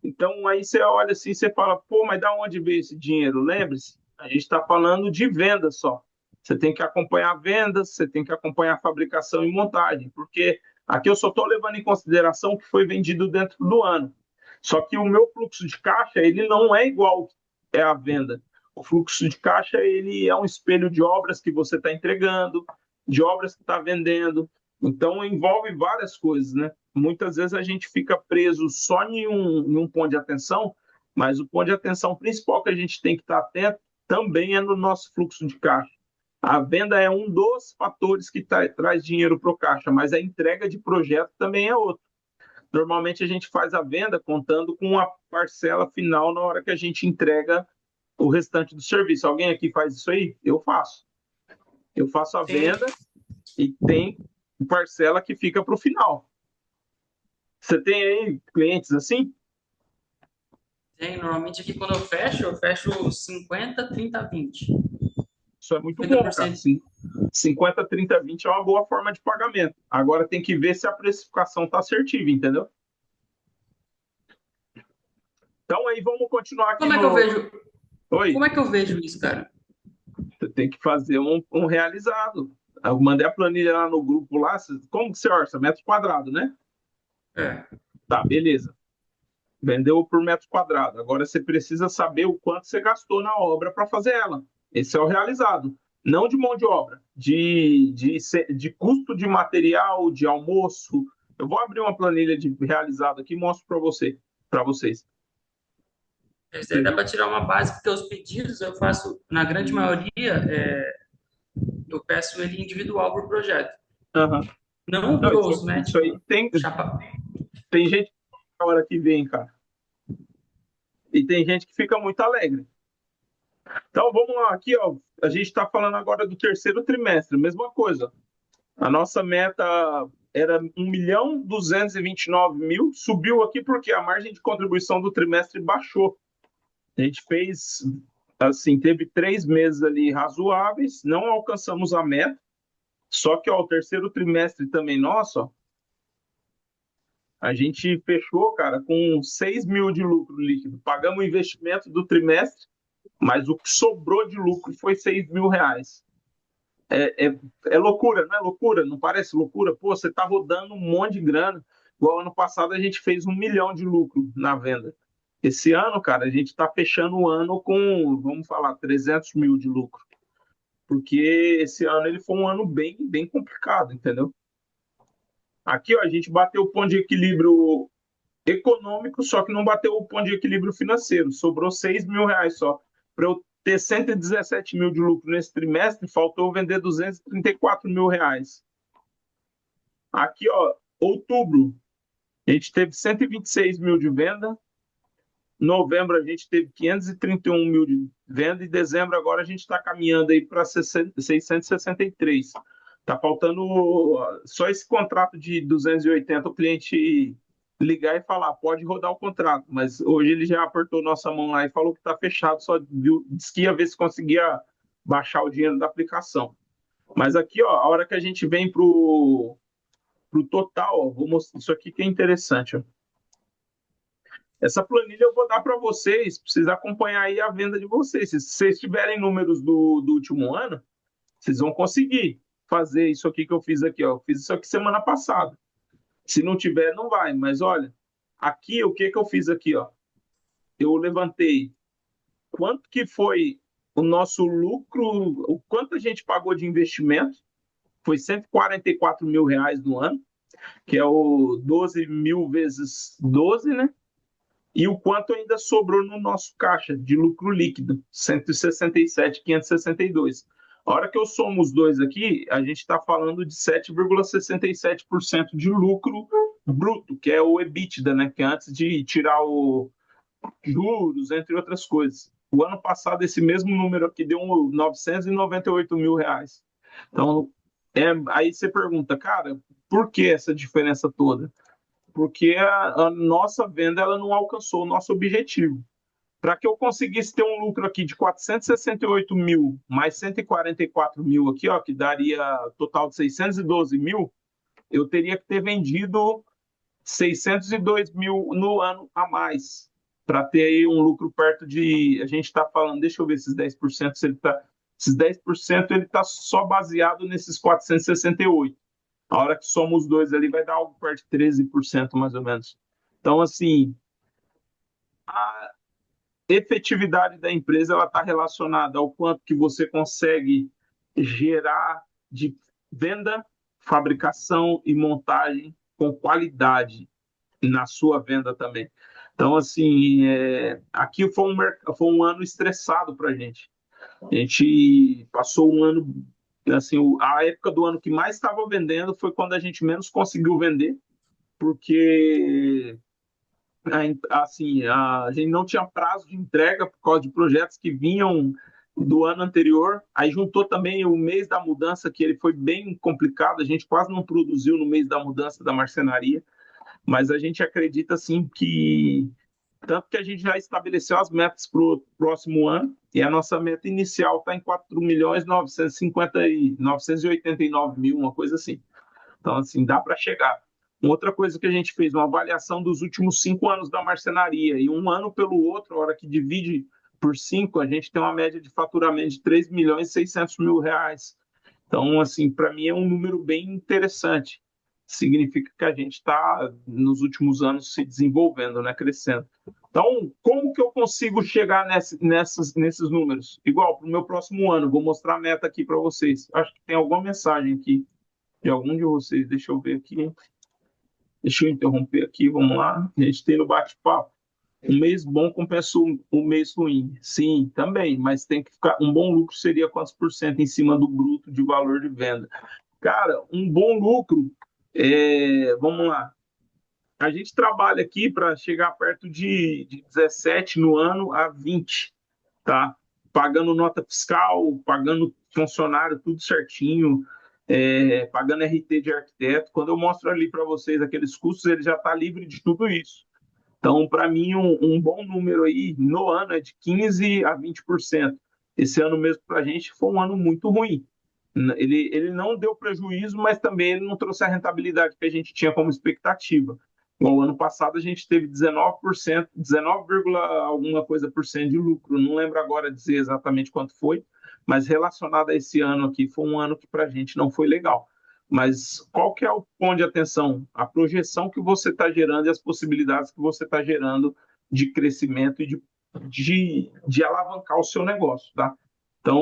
Então aí você olha assim, você fala, pô, mas da onde veio esse dinheiro? Lembre-se, a gente está falando de venda só. Você tem que acompanhar vendas, você tem que acompanhar fabricação e montagem, porque aqui eu só estou levando em consideração o que foi vendido dentro do ano. Só que o meu fluxo de caixa, ele não é igual é a venda. O fluxo de caixa, ele é um espelho de obras que você está entregando, de obras que está vendendo. Então, envolve várias coisas, né? Muitas vezes a gente fica preso só em um ponto de atenção, mas o ponto de atenção principal que a gente tem que estar atento também é no nosso fluxo de caixa. A venda é um dos fatores que traz dinheiro para o caixa, mas a entrega de projeto também é outro. Normalmente a gente faz a venda contando com a parcela final na hora que a gente entrega o restante do serviço. Alguém aqui faz isso aí? Eu faço. Eu faço a venda e tem parcela que fica para o final. Você tem aí clientes assim? Tem, normalmente aqui quando eu fecho 50, 30, 20. Isso é muito bom, cara. 50%. Sim. 50, 30, 20 é uma boa forma de pagamento. Agora tem que ver se a precificação está assertiva, entendeu? Então aí vamos continuar aqui Como é que eu vejo, Oi, como é que eu vejo isso, cara? você tem que fazer um realizado. Eu mandei a planilha lá no grupo lá. Como que você orça? Metro quadrado, né? É. Tá, beleza. Vendeu por metro quadrado. Agora você precisa saber o quanto você gastou na obra para fazer ela. Esse é o realizado. Não de mão de obra, de custo de material, de almoço. Eu vou abrir uma planilha de realizado aqui e mostro para vocês. Isso aí dá para tirar uma base, porque os pedidos eu faço, na grande maioria, eu peço ele individual por projeto. Uhum. Não Não, grosso, né? isso aí Tipo, chapa. tem gente que na hora que vem, cara. E tem gente que fica muito alegre. Então vamos lá, aqui, ó. A gente está falando agora do terceiro trimestre, mesma coisa. A nossa meta era 1.229.000, subiu aqui porque a margem de contribuição do trimestre baixou. A gente fez, assim, teve 3 meses ali razoáveis, não alcançamos a meta, só que ó, o terceiro trimestre também nosso, ó, a gente fechou, cara, com 6.000 de lucro líquido. Pagamos o investimento do trimestre, mas o que sobrou de lucro foi 6.000 reais. É loucura, não é loucura? Não parece loucura? Pô, você está rodando um monte de grana. Igual ano passado a gente fez 1 milhão de lucro na venda. Esse ano, cara, a gente está fechando o ano com, vamos falar, 300.000 de lucro. Porque esse ano ele foi um ano bem, bem complicado, entendeu? Aqui, ó, a gente bateu o ponto de equilíbrio econômico, só que não bateu o ponto de equilíbrio financeiro. Sobrou 6.000 reais só. Para eu ter 117.000 de lucro nesse trimestre, faltou vender 234.000 reais. Aqui, ó, outubro, a gente teve 126.000 de venda. Novembro, a gente teve 531.000 de venda. E dezembro, agora, a gente está caminhando aí para 663. Está faltando só esse contrato de 280, o cliente ligar e falar, pode rodar o contrato. Mas hoje ele já apertou nossa mão lá e falou que está fechado, só disse que ia ver se conseguia baixar o dinheiro da aplicação. Mas aqui, ó, a hora que a gente vem para o total, ó, vou mostrar isso aqui que é interessante. Ó. Essa planilha eu vou dar para vocês, precisa acompanhar aí a venda de vocês. Se vocês tiverem números do último ano, vocês vão conseguir. fazer isso aqui que eu fiz aqui, ó. Eu fiz isso aqui semana passada. Se não tiver, não vai. Mas olha, aqui o que que eu fiz aqui, ó? Eu levantei quanto que foi o nosso lucro, o quanto a gente pagou de investimento, foi R$ 144 mil no ano, que é o 12 mil vezes 12, né? E o quanto ainda sobrou no nosso caixa de lucro líquido, 167.562. A hora que eu somo os dois aqui, a gente está falando de 7,67% de lucro bruto, que é o EBITDA, né? Que é antes de tirar o juros, entre outras coisas. O ano passado, esse mesmo número aqui deu R$ 998 mil. Então, aí você pergunta, cara, por que essa diferença toda? Porque a nossa venda ela não alcançou o nosso objetivo. Para que eu conseguisse ter um lucro aqui de 468 mil mais 144 mil aqui, ó, que daria total de 612 mil, eu teria que ter vendido 602 mil no ano a mais para ter aí um lucro perto de. A gente está falando, deixa eu ver esses 10%, se ele tá, esses 10% ele está só baseado nesses 468. A hora que soma os dois ali, vai dar algo perto de 13% mais ou menos. Então, assim, a efetividade da empresa ela está relacionada ao quanto que você consegue gerar de venda, fabricação e montagem com qualidade na sua venda também. Então, assim, aqui foi um ano estressado para a gente. A gente passou um ano, assim, a época do ano que mais estava vendendo foi quando a gente menos conseguiu vender, porque assim, a gente não tinha prazo de entrega por causa de projetos que vinham do ano anterior. Aí juntou também o mês da mudança, que ele foi bem complicado, a gente quase não produziu no mês da mudança da marcenaria, mas a gente acredita assim que tanto que a gente já estabeleceu as metas para o próximo ano, e a nossa meta inicial está em 4.989 mil, uma coisa assim. Então, assim, dá para chegar. Outra coisa que a gente fez, uma avaliação dos últimos 5 anos da marcenaria, e um ano pelo outro, a hora que divide por 5, a gente tem uma média de faturamento de 3.600.000 reais. Então, assim, para mim é um número bem interessante. Significa que a gente está, nos últimos anos, se desenvolvendo, né, crescendo. Então, como que eu consigo chegar nesses números? Igual, para o meu próximo ano, vou mostrar a meta aqui para vocês. Acho que tem alguma mensagem aqui de algum de vocês. Deixa eu ver aqui. Deixa eu interromper aqui, vamos lá. A gente tem no bate-papo. Um mês bom compensa um mês ruim. Sim, também, mas tem que ficar. Um bom lucro seria quantos por cento em cima do bruto de valor de venda? Cara, um bom lucro, vamos lá. A gente trabalha aqui para chegar perto de 17 no ano a 20, tá? Pagando nota fiscal, pagando funcionário, tudo certinho, pagando RT de arquiteto. Quando eu mostro ali para vocês aqueles custos, ele já está livre de tudo isso. Então, para mim, um bom número aí no ano é de 15 a 20%. Esse ano mesmo para a gente foi um ano muito ruim. Ele não deu prejuízo, mas também ele não trouxe a rentabilidade que a gente tinha como expectativa. No ano passado a gente teve 19%, 19, alguma coisa por cento de lucro. Não lembro agora dizer exatamente quanto foi, mas relacionado a esse ano aqui, foi um ano que para a gente não foi legal. Mas qual que é o ponto de atenção? A projeção que você está gerando e as possibilidades que você está gerando de crescimento e de alavancar o seu negócio, tá? Então,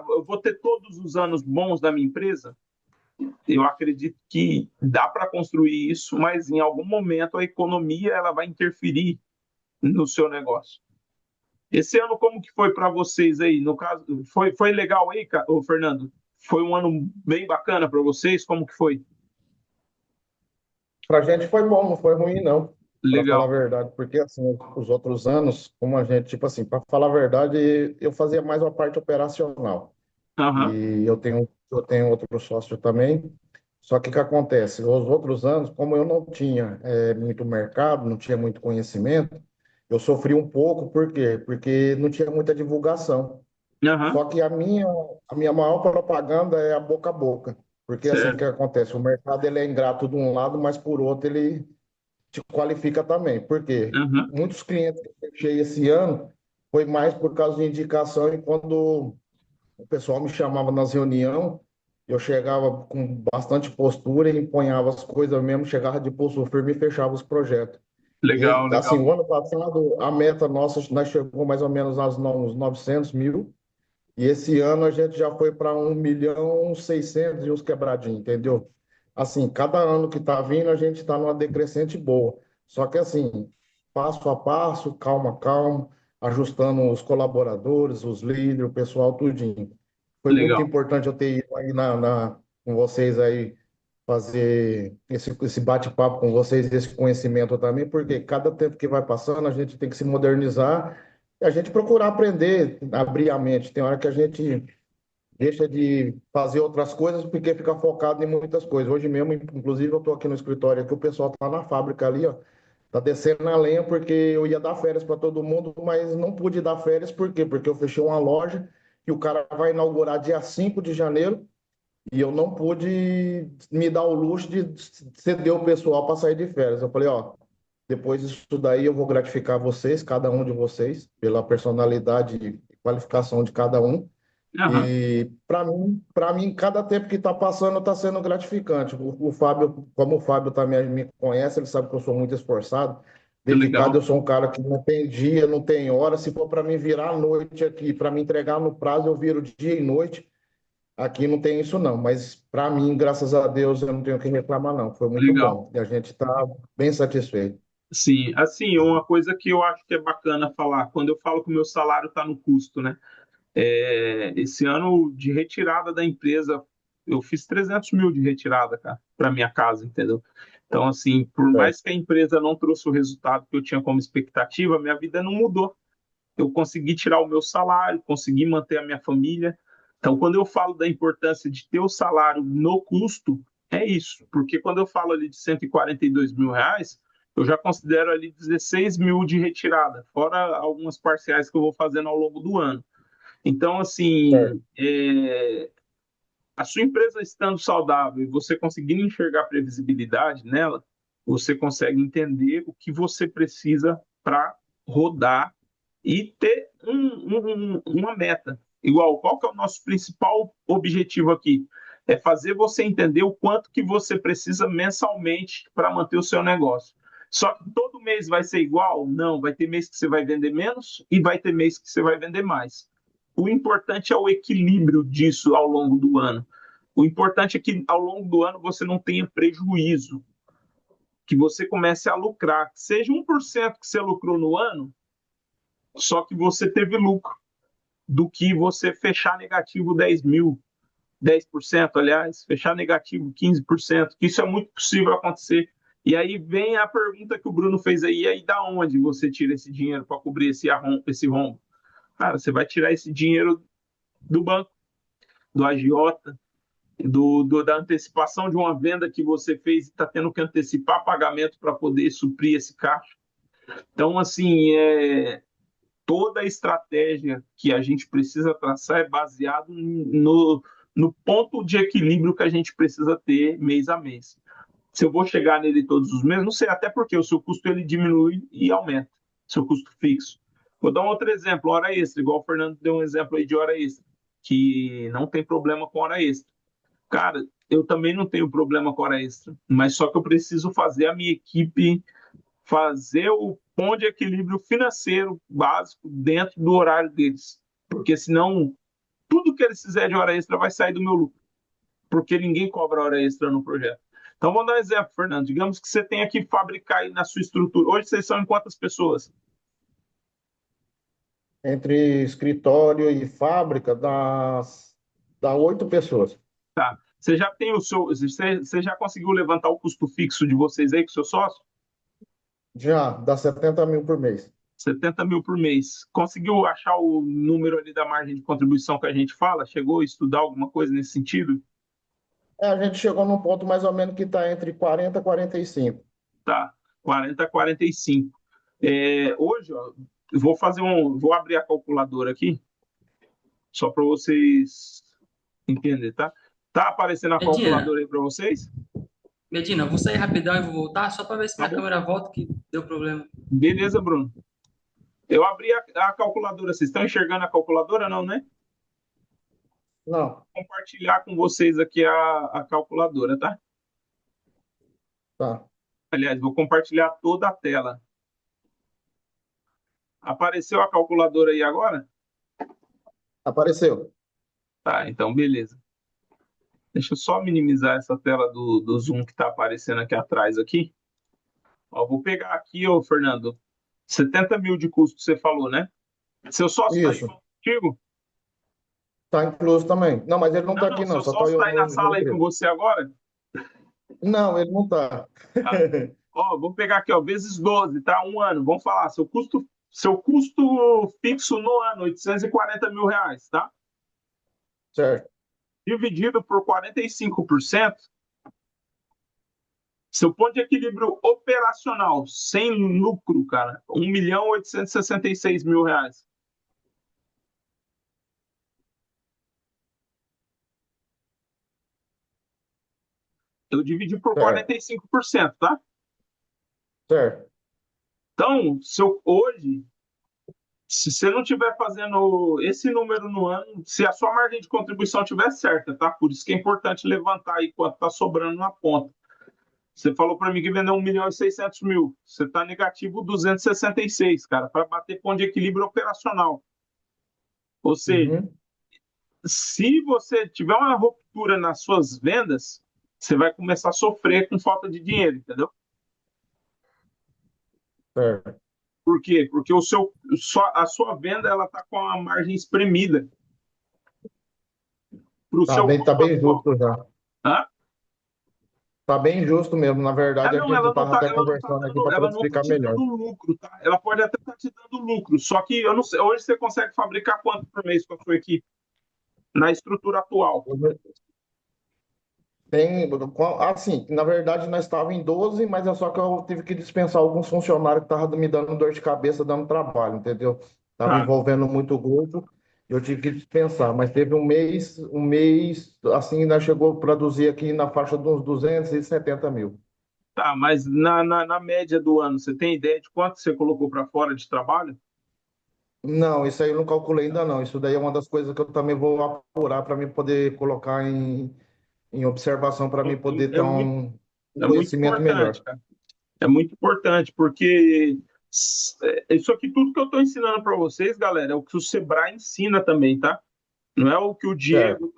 eu vou ter todos os anos bons da minha empresa? Eu acredito que dá para construir isso, mas em algum momento a economia ela vai interferir no seu negócio. Esse ano como que foi para vocês aí? No caso, foi legal aí, ô Fernando? Foi um ano bem bacana para vocês? Como que foi? Para a gente foi bom, não foi ruim, não. Para falar a Legal. verdade, porque assim, os outros anos, como a gente, tipo assim, para falar a verdade, eu fazia mais uma parte operacional. Aham. E eu tenho outro sócio também. Só que o que acontece? Os outros anos, como eu não tinha muito mercado, não tinha muito conhecimento, eu sofri um pouco, por quê? Porque não tinha muita divulgação. Aham. Só que a minha maior propaganda é a boca a boca. Porque assim, o que Certo. acontece? O mercado ele é ingrato de um lado, mas por outro ele te qualifica também. Por quê? Aham. Muitos clientes que eu fechei esse ano foi mais por causa de indicação e quando o pessoal me chamava nas reuniões, eu chegava com bastante postura e empunhava as coisas mesmo, chegava de pulso firme e fechava os projetos. E, Legal, assim, legal. o ano passado, a meta nossa, nós chegou mais ou menos uns 900 mil, e esse ano a gente já foi para 1.600.000 e uns quebradinhos, entendeu? Assim, cada ano que está vindo, a gente está numa decrescente boa. Só que, assim, passo a passo, calma, calma, ajustando os colaboradores, os líderes, o pessoal, tudinho. Foi muito Legal. importante eu ter ido aí com vocês aí, fazer esse bate-papo com vocês, esse conhecimento também, porque cada tempo que vai passando, a gente tem que se modernizar e a gente procurar aprender, abrir a mente. Tem hora que a gente deixa de fazer outras coisas porque fica focado em muitas coisas. Hoje mesmo, inclusive, eu estou aqui no escritório, aqui, o pessoal está na fábrica ali, ó, tá descendo a lenha porque eu ia dar férias para todo mundo, mas não pude dar férias, por quê? Porque eu fechei uma loja que o cara vai inaugurar dia 5 de janeiro e eu não pude me dar o luxo de ceder o pessoal para sair de férias. Eu falei, ó, depois disso daí eu vou gratificar vocês, cada um de vocês, pela personalidade e qualificação de cada um. Aham. E para mim, cada tempo que está passando está sendo gratificante. O Fábio, como o Fábio também me conhece, ele sabe que eu sou muito esforçado, Que dedicado. legal. Eu sou um cara que não tem dia, não tem hora. Se for para mim virar a noite aqui, para me entregar no prazo, eu viro dia e noite. Aqui não tem isso não, mas para mim, graças a Deus, eu não tenho o que reclamar não. Foi muito Legal. bom e a gente está bem satisfeito. Sim, assim, uma coisa que eu acho que é bacana falar, quando eu falo que o meu salário está no custo, né? Esse ano de retirada da empresa, eu fiz 300 mil de retirada, cara, para minha casa, entendeu? Então, assim, por É, mais que a empresa não trouxe o resultado que eu tinha como expectativa, minha vida não mudou. Eu consegui tirar o meu salário, consegui manter a minha família. Então, quando eu falo da importância de ter o salário no custo, é isso. Porque quando eu falo ali de 142 mil reais, eu já considero ali 16 mil de retirada, fora algumas parciais que eu vou fazendo ao longo do ano. Então, é, assim, a sua empresa estando saudável e você conseguindo enxergar previsibilidade nela, você consegue entender o que você precisa para rodar e ter uma meta. Igual, qual que é o nosso principal objetivo aqui? É fazer você entender o quanto que você precisa mensalmente para manter o seu negócio. Só que todo mês vai ser igual? Não, vai ter mês que você vai vender menos e vai ter mês que você vai vender mais. O importante é o equilíbrio disso ao longo do ano. O importante é que ao longo do ano você não tenha prejuízo, que você comece a lucrar. Seja 1% que você lucrou no ano, só que você teve lucro, do que você fechar negativo 10 mil, 10%, aliás, fechar negativo 15%, que isso é muito possível acontecer. E aí vem a pergunta que o Bruno fez aí, e aí da onde você tira esse dinheiro para cobrir esse rombo? Cara, você vai tirar esse dinheiro do banco, do agiota, da antecipação de uma venda que você fez e está tendo que antecipar pagamento para poder suprir esse caixa. Então, assim, toda a estratégia que a gente precisa traçar é baseado no ponto de equilíbrio que a gente precisa ter mês a mês. Se eu vou chegar nele todos os meses, não sei, até porque o seu custo ele diminui e aumenta, seu custo fixo. Vou dar um outro exemplo, hora extra, igual o Fernando deu um exemplo aí de hora extra, que não tem problema com hora extra. Cara, eu também não tenho problema com hora extra, mas só que eu preciso fazer a minha equipe fazer o ponto de equilíbrio financeiro básico dentro do horário deles. Porque senão, tudo que eles fizerem de hora extra vai sair do meu lucro. Porque ninguém cobra hora extra no projeto. Então, vamos dar um exemplo, Fernando. Digamos que você tenha que fabricar aí na sua estrutura. Hoje vocês são em quantas pessoas? entre escritório e fábrica dá 8 pessoas. Tá. Você já tem o seu. Você já conseguiu levantar o custo fixo de vocês aí com o seu sócio? Já dá 70 mil por mês. 70 mil por mês. Conseguiu achar o número ali da margem de contribuição que a gente fala? Chegou a estudar alguma coisa nesse sentido? A gente chegou num ponto mais ou menos que está entre 40 e 45. Tá, 40 a 45. Hoje, ó, vou abrir a calculadora aqui, só para vocês entenderem, tá? Tá aparecendo a Medina, calculadora aí para vocês? Medina, eu vou sair rapidão e vou voltar só para ver se Tá minha bom? câmera volta, que deu problema. Beleza, Bruno. Eu abri a calculadora. Vocês estão enxergando a calculadora, não, né? Não, Compartilhar com vocês aqui a calculadora, tá? tá. Aliás, vou compartilhar toda a tela. Apareceu a calculadora aí agora? Apareceu. Tá, então beleza. Deixa eu só minimizar essa tela do Zoom que está aparecendo aqui atrás aqui. Ó, vou pegar aqui, ô Fernando, 70 mil de custo que você falou, né? Seu sócio está aí Isso. contigo? Tá incluso também. Não, mas ele não Não, tá não, aqui, não. seu Só tá sócio eu está aí na no sala aí com emprego. você agora? Não, ele não tá. Tá. Ó, vou pegar aqui, ó, vezes 12, tá? Um ano. Vamos falar, seu custo fixo no ano, 840 mil reais, tá? Certo. Dividido por 45%, seu ponto de equilíbrio operacional, sem lucro, cara, 1.866.000 reais. Eu dividi por Certo. 45%, tá? Certo. Então, hoje, se você não estiver fazendo esse número no ano, se a sua margem de contribuição estiver certa, tá? Por isso que é importante levantar aí quanto está sobrando na ponta. Você falou para mim que vendeu 1.600.000. Você está negativo 266, cara, para bater ponto de equilíbrio operacional. Ou seja, Uhum. se você tiver uma ruptura nas suas vendas, você vai começar a sofrer com falta de dinheiro, entendeu? Certo. Por quê? Porque a sua venda ela está com a margem espremida para o seu Tá custo bem atual. justo já. Hã? Tá bem justo mesmo. Na Ah, verdade, a não, gente tava até conversando aqui para ela poder não tá explicar te melhor. dando lucro, tá? Ela pode até estar te dando lucro, só que eu não sei, hoje você consegue fabricar quanto por mês com a sua equipe na estrutura atual? Tem, assim, na verdade nós estávamos em 12, mas é só que eu tive que dispensar alguns funcionários que estavam me dando dor de cabeça, dando trabalho, entendeu? Estava Tá, envolvendo muito grupo, eu tive que dispensar, mas teve um mês, assim, nós chegou a produzir aqui na faixa de uns 270 mil. tá, mas na média do ano, você tem ideia de quanto você colocou para fora de trabalho? Não, isso aí eu não calculei ainda não, isso daí é uma das coisas que eu também vou apurar para mim poder colocar em observação, para mim poder ter É muito, um é muito conhecimento melhor. importante, cara. É muito importante, porque isso aqui, tudo que eu estou ensinando para vocês, galera, é o que o Sebrae ensina também, tá? Não é o que o Certo. Diego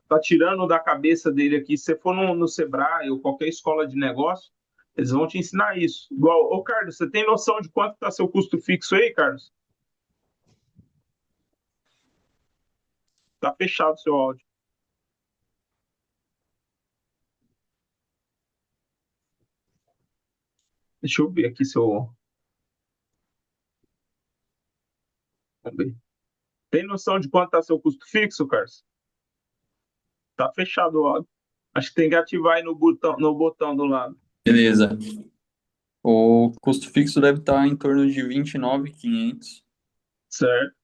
tá tirando da cabeça dele aqui. Se você for no Sebrae ou qualquer escola de negócio, eles vão te ensinar isso. Igual, ô Carlos, você tem noção de quanto está seu custo fixo aí, Carlos? Tá fechado o seu áudio. Deixa eu ver aqui seu. Vamos ver. Tem noção de quanto está seu custo fixo, Carlos? Tá fechado o áudio. Acho que tem que ativar aí no botão do lado. Beleza. O custo fixo deve estar em torno de 29.500. Certo?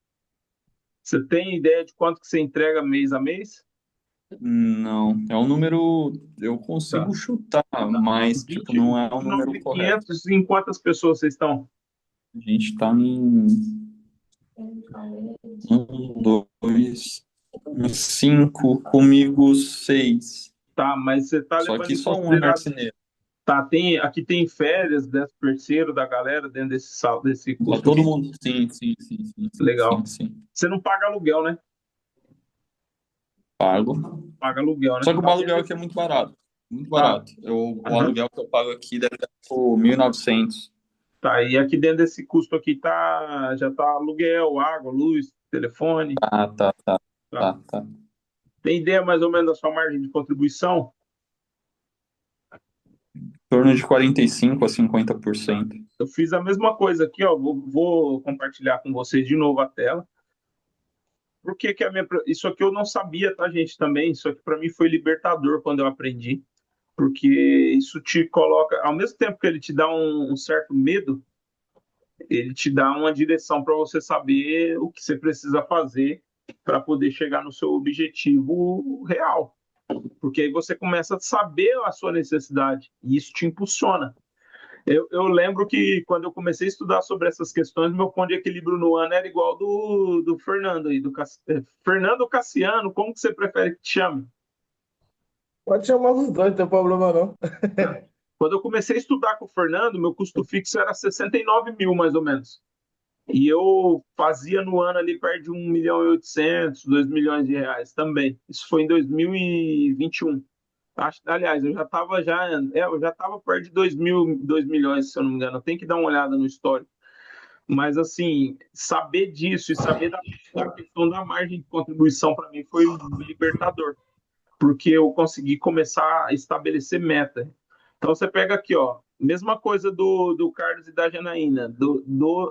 Você tem ideia de quanto que você entrega mês a mês? Não, é um número eu Tá. consigo chutar, mas tipo 20, não é um número correto. 29.500 em quantas pessoas vocês estão? A gente está em um, dois, uns cinco, comigo seis. Tá, mas você tá Só levando que em só um é consideração. marceneiro. Tá, aqui tem férias, 13º da galera dentro desse Tá custo todo fixo. mundo. Sim, sim, sim, sim, sim, sim, Legal. sim. Você não paga aluguel, né? Pago. Paga aluguel, né? Só que o Tá aluguel dentro. aqui é muito barato. Muito Tá. barato. O Aham. aluguel que eu pago aqui deve dar por 1.900. Tá, e aqui dentro desse custo aqui já tá aluguel, água, luz, telefone. Tá, tá, tá, Tá. tá, tá. Tem ideia mais ou menos da sua margem de contribuição? Em torno de 45 a 50%. Eu fiz a mesma coisa aqui, ó. Vou compartilhar com vocês de novo a tela. Por que que isso aqui eu não sabia, tá, gente, também? Isso aqui para mim foi libertador quando eu aprendi. Porque isso te coloca, ao mesmo tempo que ele te dá um certo medo, ele te dá uma direção para você saber o que você precisa fazer para poder chegar no seu objetivo real. Porque aí você começa a saber a sua necessidade e isso te impulsiona. Eu lembro que quando eu comecei a estudar sobre essas questões, meu ponto de equilíbrio no ano era igual do Fernando aí, Fernando Cassiano, como que você prefere que te chame? Pode chamar os dois, não tem problema não. Quando eu comecei a estudar com o Fernando, meu custo fixo era 69 mil, mais ou menos. E eu fazia no ano ali perto de 1.800.000, 2 milhões de reais também. Isso foi em 2021. Aliás, eu já estava perto de 2 milhões, se eu não me engano. Eu tenho que dar uma olhada no histórico. Mas, assim, saber disso e saber da questão da margem de contribuição para mim foi libertador, porque eu consegui começar a estabelecer meta. Então, você pega aqui, ó, mesma coisa do Carlos e da Janaína, do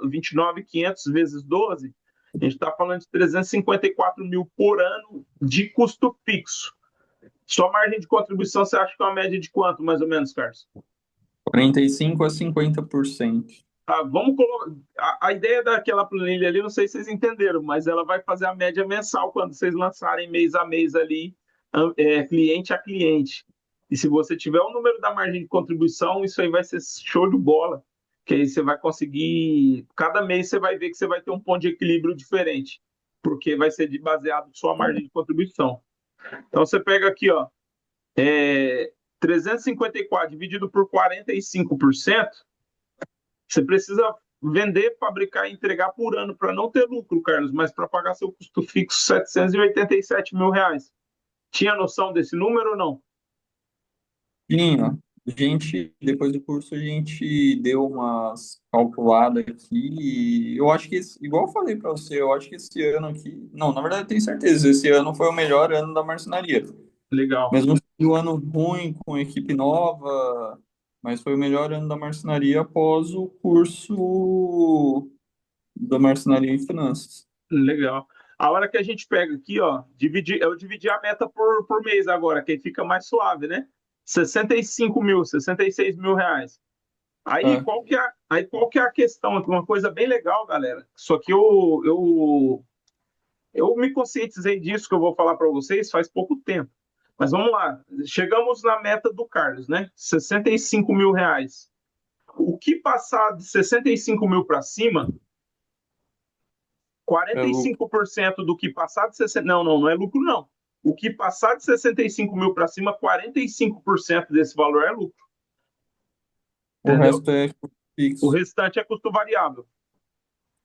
29.500 vezes 12, a gente está falando de 354 mil por ano de custo fixo. Sua margem de contribuição, você acha que é uma média de quanto, mais ou menos, Carlos? 45 a 50%. Tá, vamos colocar. A ideia daquela planilha ali, não sei se vocês entenderam, mas ela vai fazer a média mensal quando vocês lançarem mês a mês ali, cliente a cliente. E se você tiver o número da margem de contribuição, isso aí vai ser show de bola. Que aí você vai conseguir. Cada mês você vai ver que você vai ter um ponto de equilíbrio diferente, porque vai ser baseado em sua margem de contribuição. Então você pega aqui, ó, 354 dividido por 45%. Você precisa vender, fabricar e entregar por ano para não ter lucro, Carlos, mas para pagar seu custo fixo, 787 mil reais. Tinha noção desse número ou não? Tinha. Depois do curso, a gente deu umas calculadas aqui. E eu acho que, igual eu falei para você, eu acho que esse ano aqui. Não, na verdade, eu tenho certeza. Esse ano foi o melhor ano da marcenaria. Legal. Mesmo sendo um ano ruim, com equipe nova, mas foi o melhor ano da marcenaria após o curso da marcenaria em finanças. Legal. A hora que a gente pega aqui, ó, eu dividi a meta por mês agora, que aí fica mais suave, né? 65 mil, 66 mil reais. Aí É, qual que é a questão? Uma coisa bem legal, galera. Só que eu me conscientizei disso que eu vou falar para vocês faz pouco tempo. Mas vamos lá. Chegamos na meta do Carlos, né? 65 mil reais. O que passar de 65 mil para cima, é lucro. 45% do que passar de 60. Não, não, não é lucro, não. O que passar de 65 mil para cima, 45% desse valor é lucro. O Entendeu? resto é O fixo, restante é custo variável.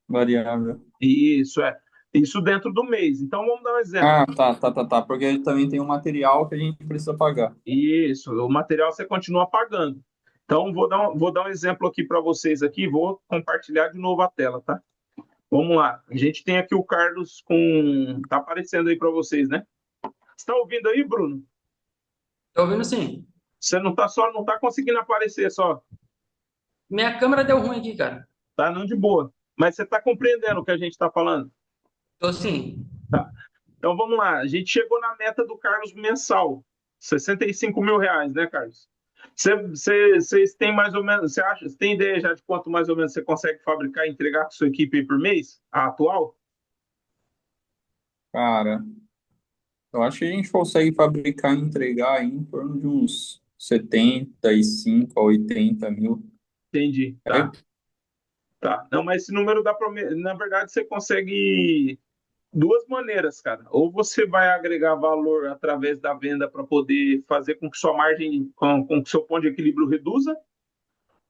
variável. Isso é. Isso dentro do mês. Então vamos dar um exemplo. Ah, tá. Porque também tem um material que a gente precisa pagar. Isso, o material você continua pagando. Então, vou dar um exemplo aqui para vocês aqui, vou compartilhar de novo a tela, tá? Vamos lá. A gente tem aqui o Carlos com. Tá aparecendo aí para vocês, né? Você está ouvindo aí, Bruno? Tô ouvindo sim. Você não tá conseguindo aparecer só, Minha câmera deu ruim aqui, cara. tá? Não de boa. Mas você está compreendendo o que a gente está falando? Tô sim. Tá. Então vamos lá. A gente chegou na meta do Carlos mensal. 65 mil reais, né, Carlos? Vocês têm mais ou menos, você tem ideia já de quanto mais ou menos você consegue fabricar e entregar com sua equipe aí por mês, a atual? Cara, eu acho que a gente consegue fabricar e entregar aí em torno de uns 75 a 80 mil. Entendi, É, tá, tá. Não, mas esse número dá para, na verdade, você consegue duas maneiras, cara. Ou você vai agregar valor através da venda para poder fazer com que sua margem, com que seu ponto de equilíbrio reduza,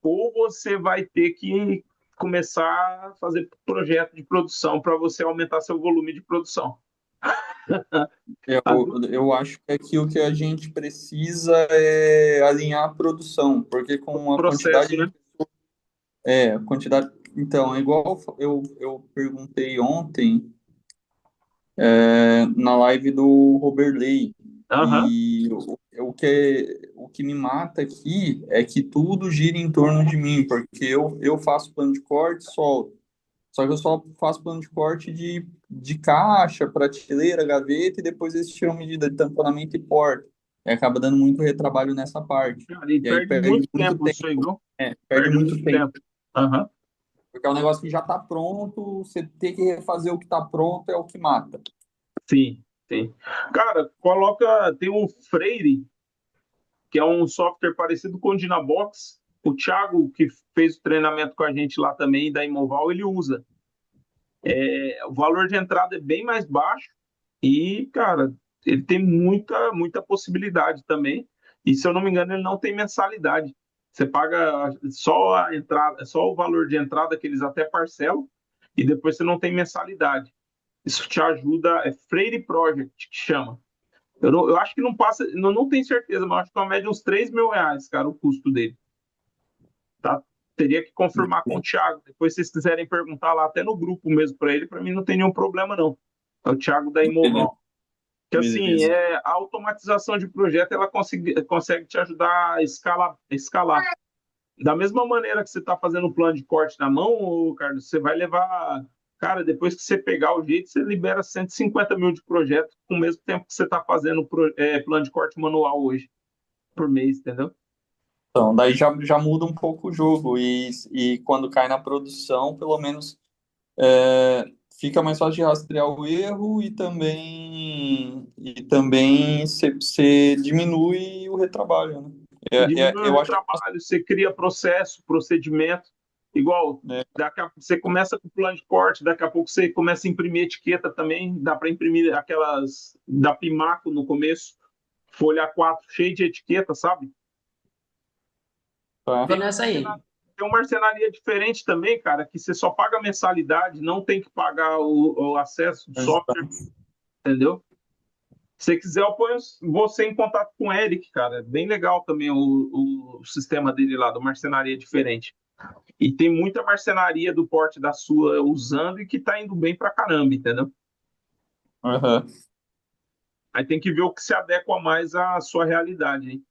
ou você vai ter que começar a fazer projeto de produção para você aumentar seu volume de produção. eu, As- eu acho que aqui o que a gente precisa é alinhar a produção, porque com a Processo, quantidade né? de. Quantidade. Então, é igual eu perguntei ontem, na live do Roberley. Aham, E o que me mata aqui é que tudo gira em torno de mim, porque eu faço plano de corte, solto. Só que eu só faço plano de corte de caixa, prateleira, gaveta, e depois eles tiram medida de tamponamento e porta. E acaba dando muito retrabalho nessa parte. cara, e E aí perde perde muito muito tempo isso aí, tempo. viu? Perde Perde muito muito tempo. tempo. Aham, Porque é um negócio que já está pronto, você ter que refazer o que está pronto é o que mata. sim, sim. Cara, tem o Freire, que é um software parecido com o Dynabox. o Thiago, que fez o treinamento com a gente lá também, da Imoval, ele usa. O valor de entrada é bem mais baixo e, cara, ele tem muita possibilidade também. E, se eu não me engano, ele não tem mensalidade. Você paga só a entrada, só o valor de entrada que eles até parcelam e depois você não tem mensalidade. Isso te ajuda, é Freire Project que chama. Eu acho que não passa, não tenho certeza, mas acho que é uma média de uns R$ 3.000, cara, o custo dele. Tá? Teria que confirmar com o Thiago. Depois, se vocês quiserem perguntar lá, até no grupo mesmo para ele, para mim não tem nenhum problema, não. É o Thiago da Beleza, Imoval. Que assim, beleza. a automatização de projeto ela consegue te ajudar a escalar. Da mesma maneira que você está fazendo o plano de corte na mão, ô, Carlos, você vai levar. Cara, depois que você pegar o jeito, você libera 150 mil de projeto com o mesmo tempo que você está fazendo plano de corte manual hoje, por mês, entendeu? Então, daí já muda um pouco o jogo e quando cai na produção, pelo menos fica mais fácil de rastrear o erro e também você diminui o retrabalho, né? Diminui Eu o acho que trabalho, você cria processo, procedimento, igual né, você começa com o plano de corte, daqui a pouco você começa a imprimir etiqueta também, dá para imprimir aquelas da Pimaco no começo, folha A4 cheia de etiqueta, sabe? tá? Vem nessa aí. Tem uma marcenaria diferente também, cara, que você só paga mensalidade, não tem que pagar o acesso do software, entendeu? Se você quiser, eu ponho você em contato com o Eric, cara. É bem legal também o sistema dele lá, do marcenaria diferente. E tem muita marcenaria do porte da sua usando e que tá indo bem pra caramba, entendeu? Aham. Aí tem que ver o que se adequa mais à sua realidade, hein?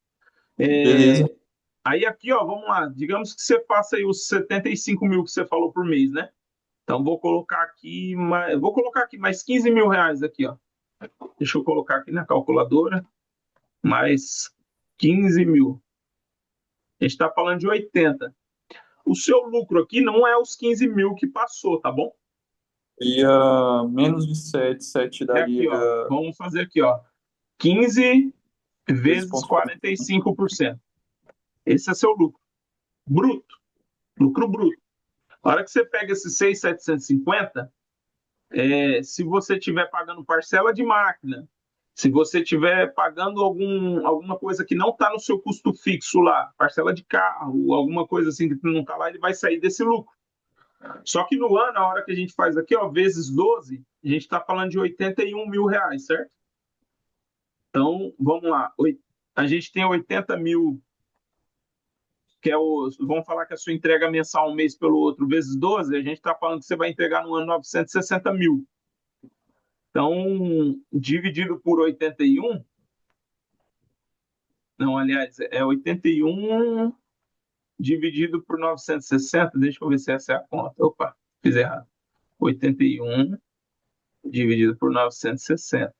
Beleza. Aí aqui, ó, vamos lá. Digamos que você faça aí os 75 mil que você falou por mês, né? Então vou colocar aqui mais R$ 15.000 aqui, ó. Deixa eu colocar aqui na calculadora. Mais 15 mil. A gente está falando de 80. O seu lucro aqui não é os 15 mil que passou, tá bom? E menos de 7 É daria aqui, ó. Vamos fazer aqui, ó. 15 vezes 13,4. 45%. Esse é seu lucro. Bruto. Lucro bruto. A hora que você pega esses 6.750, se você estiver pagando parcela de máquina, se você estiver pagando alguma coisa que não está no seu custo fixo lá, parcela de carro, alguma coisa assim que não está lá, ele vai sair desse lucro. Só que no ano, a hora que a gente faz aqui, ó, vezes 12, a gente está falando de R$ 81.000, certo? Então, vamos lá. A gente tem 80 mil, que é o. Vamos falar que a sua entrega mensal um mês pelo outro, vezes 12, a gente está falando que você vai entregar no ano 960 mil. Então, dividido por 81, não, aliás, é 81 dividido por 960, deixa eu ver se essa é a conta. Opa, fiz errado. 81 dividido por 960.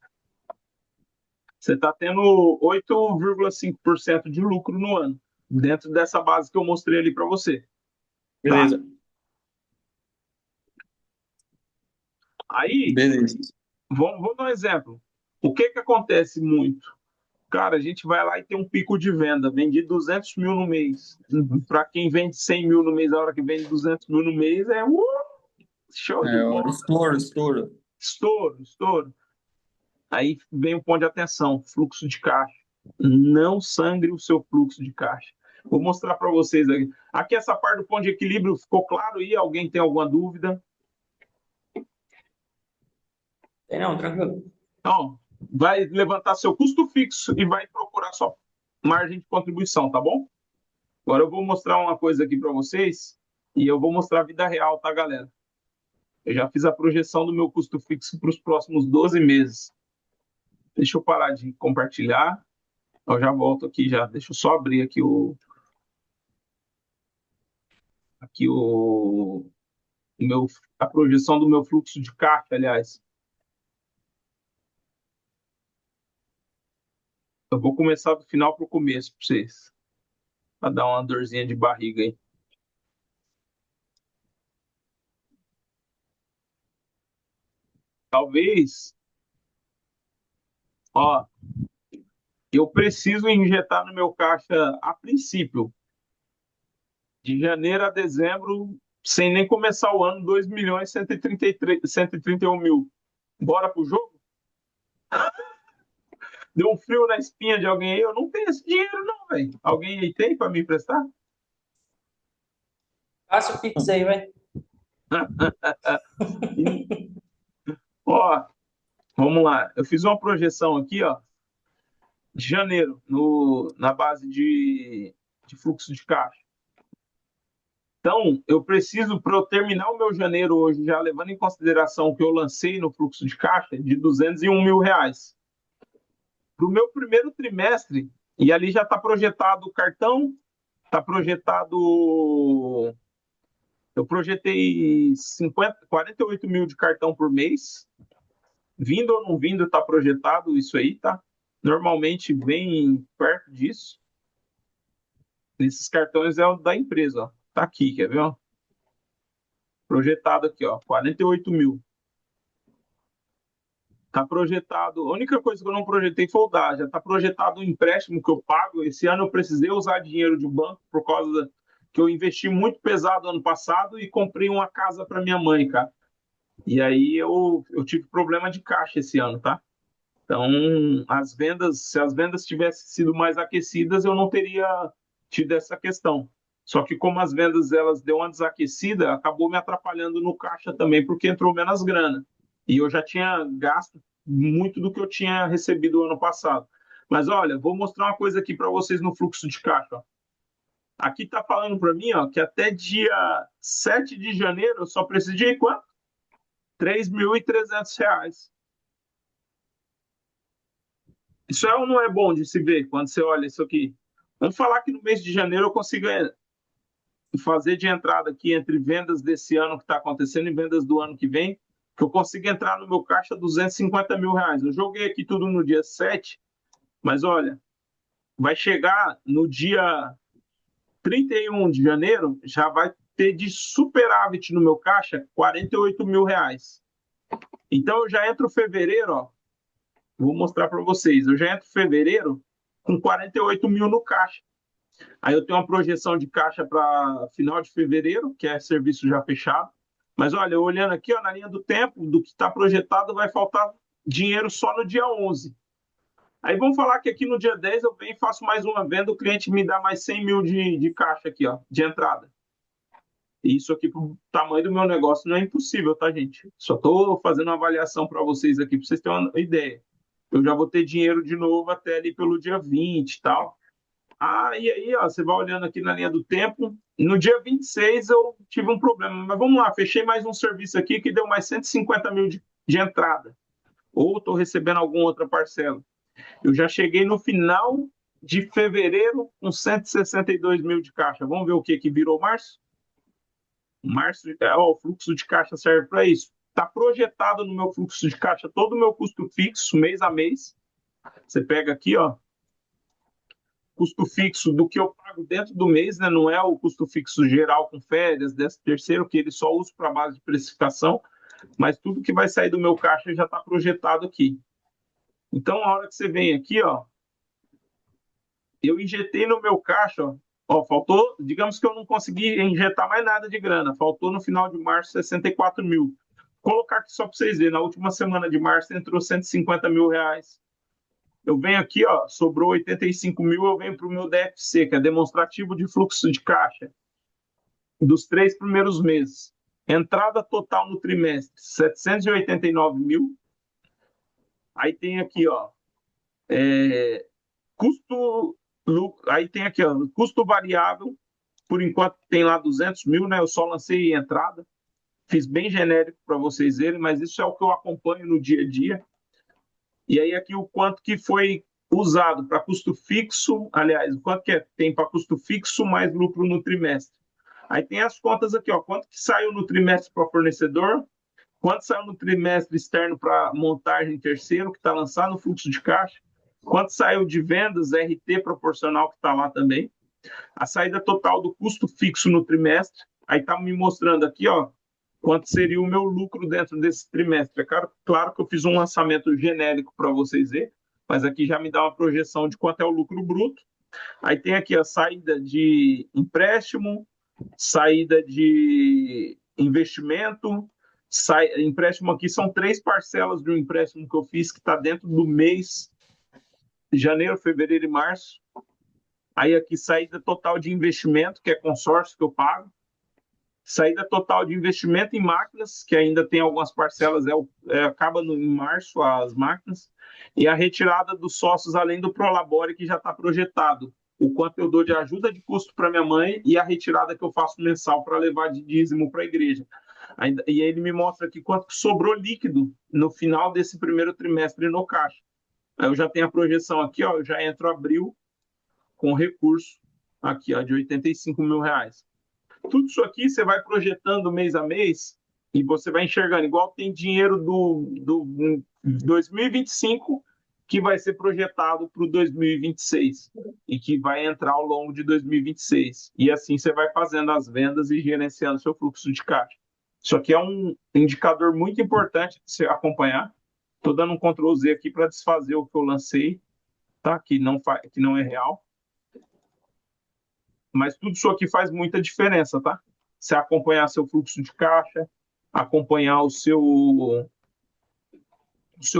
Você está tendo 8,5% de lucro no ano, dentro dessa base que eu mostrei ali para você. Tá? Beleza. Aí, Beleza. vamos dar um exemplo. O que acontece muito? Cara, a gente vai lá e tem um pico de venda, vende 200 mil no mês. Para quem vende 100 mil no mês, a hora que vende 200 mil no mês, show de bola. Estouro. Estouro, estouro. Aí vem o ponto de atenção, fluxo de caixa. Não sangre o seu fluxo de caixa. Vou mostrar para vocês aqui. Aqui essa parte do ponto de equilíbrio ficou claro aí? Alguém tem alguma dúvida? Tem não, tranquilo. Não. Vai levantar seu custo fixo e vai procurar sua margem de contribuição, tá bom? Agora eu vou mostrar uma coisa aqui para vocês e eu vou mostrar a vida real, tá, galera? Eu já fiz a projeção do meu custo fixo para os próximos 12 meses. Deixa eu parar de compartilhar. Eu já volto aqui já. Deixa eu só abrir aqui a projeção do meu fluxo de caixa, aliás. Eu vou começar do final para o começo para vocês, para dar uma dorzinha de barriga aí. Talvez, ó, eu preciso injetar no meu caixa a princípio De janeiro a dezembro, sem nem começar o ano, 2.131.000. Bora pro jogo? Deu um frio na espinha de alguém aí? Eu não tenho esse dinheiro, não, velho. Alguém aí tem para me emprestar? Passa o Pix aí, vai. Ó, vamos lá. Eu fiz uma projeção aqui, ó, de janeiro, na base de fluxo de caixa. Então, eu preciso, para eu terminar o meu janeiro hoje, já levando em consideração o que eu lancei no fluxo de caixa, de R$ 201.000. Para o meu primeiro trimestre, e ali já está projetado o cartão, está projetado. Eu projetei 48 mil de cartão por mês. Vindo ou não vindo, está projetado isso aí, tá? Normalmente bem perto disso. Esses cartões é o da empresa, ó. Tá aqui, quer ver? Ó? Projetado aqui, ó, 48 mil. Tá projetado. A única coisa que eu não projetei foi o DA. Já tá projetado o empréstimo que eu pago. Esse ano eu precisei usar dinheiro de banco por causa que eu investi muito pesado ano passado e comprei uma casa para minha mãe, cara. E aí eu tive problema de caixa esse ano, tá? Então, se as vendas tivessem sido mais aquecidas, eu não teria tido essa questão. Só que como as vendas elas deu uma desaquecida, acabou me atrapalhando no caixa também, porque entrou menos grana. E eu já tinha gasto muito do que eu tinha recebido ano passado. Mas olha, vou mostrar uma coisa aqui para vocês no fluxo de caixa. Ó. Aqui está falando para mim, ó, que até dia 7 de janeiro eu só preciso de quanto? R$ 3.300. Isso é ou não é bom de se ver quando você olha isso aqui? Vamos falar que no mês de janeiro eu consigo fazer de entrada aqui entre vendas desse ano que está acontecendo e vendas do ano que vem, que eu consigo entrar no meu caixa R$ 250.000. Eu joguei aqui tudo no dia 7, mas olha, vai chegar no dia 31 de janeiro, já vai ter de superávit no meu caixa R$ 48.000. Então eu já entro fevereiro, ó, vou mostrar para vocês, eu já entro fevereiro com 48 mil no caixa. Aí eu tenho uma projeção de caixa para final de fevereiro, que é serviço já fechado. Mas olha, olhando aqui ó, na linha do tempo, do que está projetado, vai faltar dinheiro só no dia 11. Aí vamos falar que aqui no dia 10 eu venho e faço mais uma venda, o cliente me dá mais 100 mil de caixa aqui, ó, de entrada. E isso aqui, para o tamanho do meu negócio, não é impossível, tá, gente? Só estou fazendo uma avaliação para vocês aqui, para vocês terem uma ideia. Eu já vou ter dinheiro de novo até ali pelo dia 20 e tal. Ah, e aí, ó, você vai olhando aqui na linha do tempo. No dia 26 eu tive um problema, mas vamos lá, fechei mais um serviço aqui que deu mais 150 mil de entrada. Ou estou recebendo alguma outra parcela. Eu já cheguei no final de fevereiro com 162 mil de caixa. Vamos ver o que virou março? Março, ó, o fluxo de caixa serve para isso. Está projetado no meu fluxo de caixa todo o meu custo fixo, mês a mês. Você pega aqui, ó, custo fixo do que eu pago dentro do mês, né? Não é o custo fixo geral com férias, 13º, que ele só usa para base de precificação, mas tudo que vai sair do meu caixa já está projetado aqui. Então, a hora que você vem aqui, ó, eu injetei no meu caixa, ó, faltou, digamos que eu não consegui injetar mais nada de grana, faltou no final de março 64 mil. Vou colocar aqui só para vocês verem, na última semana de março entrou 150 mil reais. Eu venho aqui, ó, sobrou 85 mil, eu venho para o meu DFC, que é demonstrativo de fluxo de caixa, dos 3 primeiros meses. Entrada total no trimestre, 789 mil. Aí tem aqui, ó, custo, aí tem aqui, ó, custo variável, por enquanto tem lá 200 mil, né? Eu só lancei entrada, fiz bem genérico para vocês verem, mas isso é o que eu acompanho no dia a dia. E aí aqui o quanto que foi usado para custo fixo, aliás, o quanto que tem para custo fixo mais lucro no trimestre. Aí tem as contas aqui, ó, quanto que saiu no trimestre para fornecedor, quanto saiu no trimestre externo para montagem terceiro, que está lançado no fluxo de caixa, quanto saiu de vendas RT proporcional, que está lá também, a saída total do custo fixo no trimestre, aí está me mostrando aqui, ó, quanto seria o meu lucro dentro desse trimestre. É claro que eu fiz um lançamento genérico para vocês verem, mas aqui já me dá uma projeção de quanto é o lucro bruto. Aí tem aqui a saída de empréstimo, saída de investimento, empréstimo aqui são 3 parcelas de um empréstimo que eu fiz que está dentro do mês de janeiro, fevereiro e março. Aí aqui saída total de investimento, que é consórcio que eu pago. Saída total de investimento em máquinas, que ainda tem algumas parcelas, acaba em março as máquinas. E a retirada dos sócios, além do Prolabore, que já está projetado. O quanto eu dou de ajuda de custo para minha mãe e a retirada que eu faço mensal para levar de dízimo para a igreja. E aí ele me mostra aqui quanto sobrou líquido no final desse primeiro trimestre no caixa. Aí eu já tenho a projeção aqui, ó, eu já entro abril com recurso aqui, ó, de R$ 85.000. Tudo isso aqui você vai projetando mês a mês e você vai enxergando, igual tem dinheiro do 2025 que vai ser projetado para o 2026 e que vai entrar ao longo de 2026. E assim você vai fazendo as vendas e gerenciando seu fluxo de caixa. Isso aqui é um indicador muito importante de você acompanhar. Estou dando um Ctrl Z aqui para desfazer o que eu lancei, tá? Que não é real. Mas tudo isso aqui faz muita diferença, tá? Você acompanhar seu fluxo de caixa, acompanhar o seu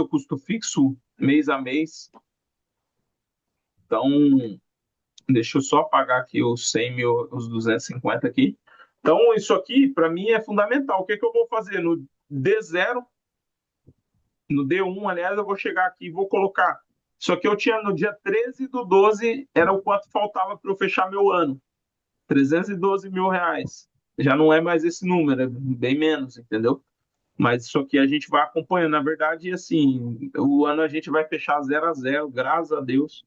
custo fixo mês a mês. Então, deixa eu só apagar aqui os 100 mil, os 250 aqui. Então, isso aqui, para mim, é fundamental. O que eu vou fazer? No D0, no D1, aliás, eu vou chegar aqui e vou colocar. Isso aqui eu tinha no dia 13/12, era o quanto faltava para eu fechar meu ano. R$ 312.000. Já não é mais esse número, é bem menos, entendeu? Mas isso aqui a gente vai acompanhando. Na verdade, assim, o ano a gente vai fechar 0-0, graças a Deus.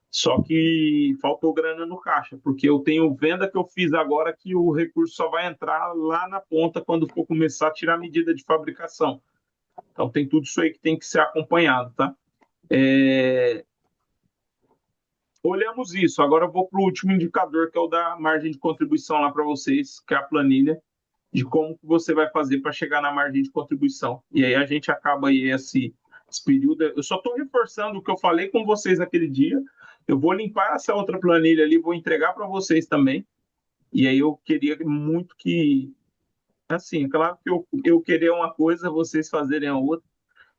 Só que faltou grana no caixa, porque eu tenho venda que eu fiz agora que o recurso só vai entrar lá na ponta quando for começar a tirar a medida de fabricação. Então tem tudo isso aí que tem que ser acompanhado, tá? Olhamos isso. Agora eu vou para o último indicador, que é o da margem de contribuição lá para vocês, que é a planilha de como você vai fazer para chegar na margem de contribuição. E aí a gente acaba aí esse período. Eu só estou reforçando o que eu falei com vocês aquele dia. Eu vou limpar essa outra planilha ali, vou entregar para vocês também. E aí eu queria muito que, assim, claro que eu querer uma coisa, vocês fazerem a outra,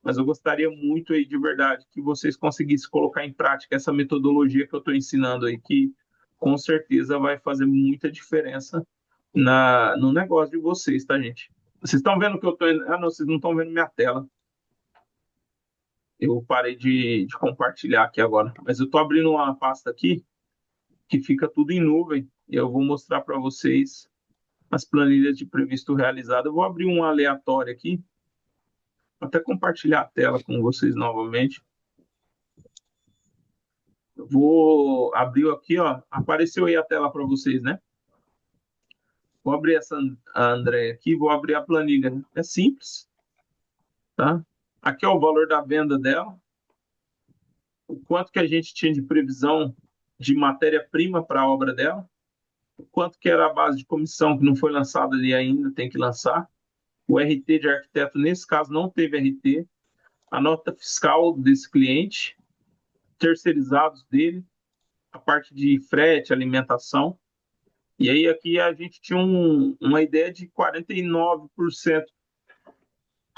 mas eu gostaria muito aí de verdade que vocês conseguissem colocar em prática essa metodologia que eu estou ensinando aí, que com certeza vai fazer muita diferença no negócio de vocês, tá, gente? Vocês estão vendo que eu estou. Ah, não, vocês não estão vendo minha tela. Eu parei de compartilhar aqui agora, mas eu estou abrindo uma pasta aqui que fica tudo em nuvem e eu vou mostrar para vocês as planilhas de previsto realizado. Eu vou abrir um aleatório aqui, vou até compartilhar a tela com vocês novamente. Eu vou abrir aqui, ó. Apareceu aí a tela para vocês, né? Vou abrir a André aqui, vou abrir a planilha. É simples, tá? Aqui é o valor da venda dela, o quanto que a gente tinha de previsão de matéria-prima para a obra dela, o quanto que era a base de comissão que não foi lançada ali ainda, tem que lançar. O RT de arquiteto, nesse caso, não teve RT. A nota fiscal desse cliente, terceirizados dele, a parte de frete, alimentação. E aí aqui a gente tinha uma ideia de 49%,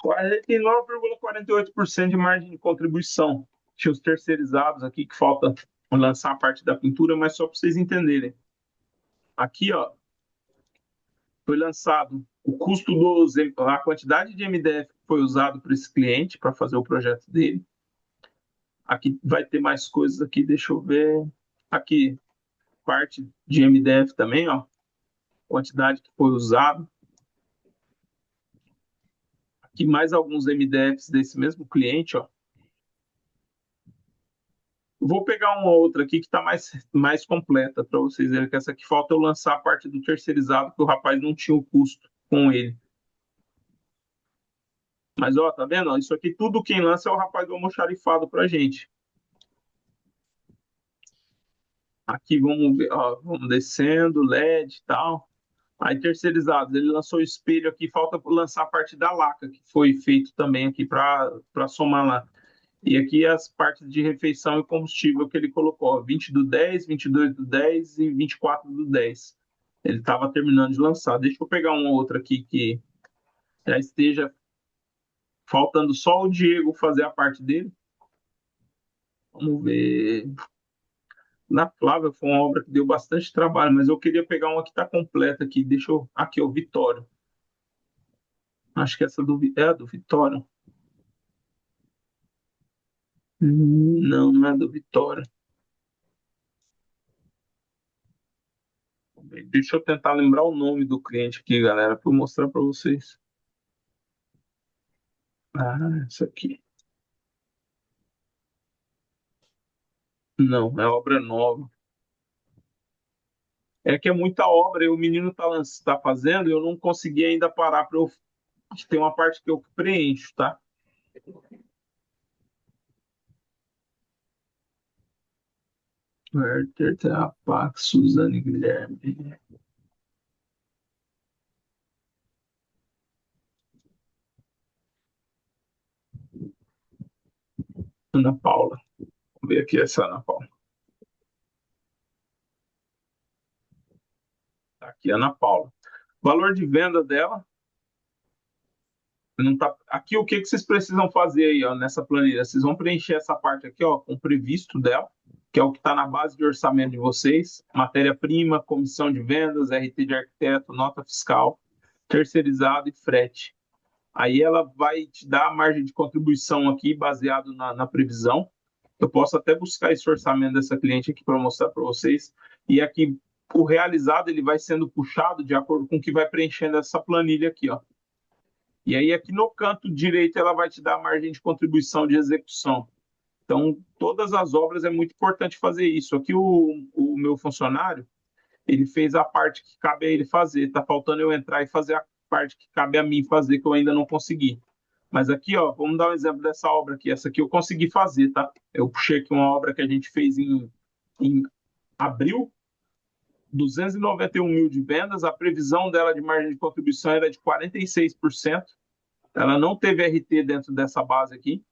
49,48% de margem de contribuição. Tinha os terceirizados aqui que falta lançar a parte da pintura, mas só para vocês entenderem. Aqui, ó, foi lançado o custo a quantidade de MDF que foi usado para esse cliente para fazer o projeto dele. Aqui vai ter mais coisas aqui, deixa eu ver. Aqui, parte de MDF também, ó, quantidade que foi usado. Aqui mais alguns MDFs desse mesmo cliente, ó. Vou pegar uma outra aqui que está mais completa para vocês verem que essa aqui falta eu lançar a parte do terceirizado, que o rapaz não tinha o custo com ele. Mas, ó, tá vendo? Isso aqui tudo quem lança é o rapaz do almoxarifado para a gente. Aqui vamos ver, ó, vamos descendo, LED e tal. Aí terceirizados, ele lançou o espelho aqui, falta lançar a parte da laca, que foi feito também aqui para somar lá. E aqui as partes de refeição e combustível que ele colocou, 20/10, 22/10 e 24/10. Ele estava terminando de lançar. Deixa eu pegar uma outra aqui que já esteja faltando só o Diego fazer a parte dele. Vamos ver. Na Flávia foi uma obra que deu bastante trabalho, mas eu queria pegar uma que está completa aqui. Deixa eu. Aqui, o Vitório. Acho que essa é a do Vitório. Não, não é do Vitória. Deixa eu tentar lembrar o nome do cliente aqui, galera, para eu mostrar para vocês. Ah, essa aqui. Não, é obra nova. É que é muita obra e o menino tá fazendo e eu não consegui ainda parar para eu. Tem uma parte que eu preencho, tá? Werther, Pax, Suzane Guilherme. Ana Paula. Vamos ver aqui essa Ana Paula. Tá aqui, Ana Paula. Valor de venda dela. Não tá... Aqui o que vocês precisam fazer aí, ó, nessa planilha? Vocês vão preencher essa parte aqui, ó, com o previsto dela, que é o que está na base de orçamento de vocês, matéria-prima, comissão de vendas, RT de arquiteto, nota fiscal, terceirizado e frete. Aí ela vai te dar a margem de contribuição aqui, baseado na previsão. Eu posso até buscar esse orçamento dessa cliente aqui para mostrar para vocês. E aqui, o realizado, ele vai sendo puxado de acordo com o que vai preenchendo essa planilha aqui, ó. E aí, aqui no canto direito, ela vai te dar a margem de contribuição de execução. Então, todas as obras é muito importante fazer isso. Aqui, o meu funcionário, ele fez a parte que cabe a ele fazer. Está faltando eu entrar e fazer a parte que cabe a mim fazer, que eu ainda não consegui. Mas aqui, ó, vamos dar um exemplo dessa obra aqui. Essa aqui eu consegui fazer, tá? Eu puxei aqui uma obra que a gente fez em abril, 291 mil de vendas. A previsão dela de margem de contribuição era de 46%. Ela não teve RT dentro dessa base aqui.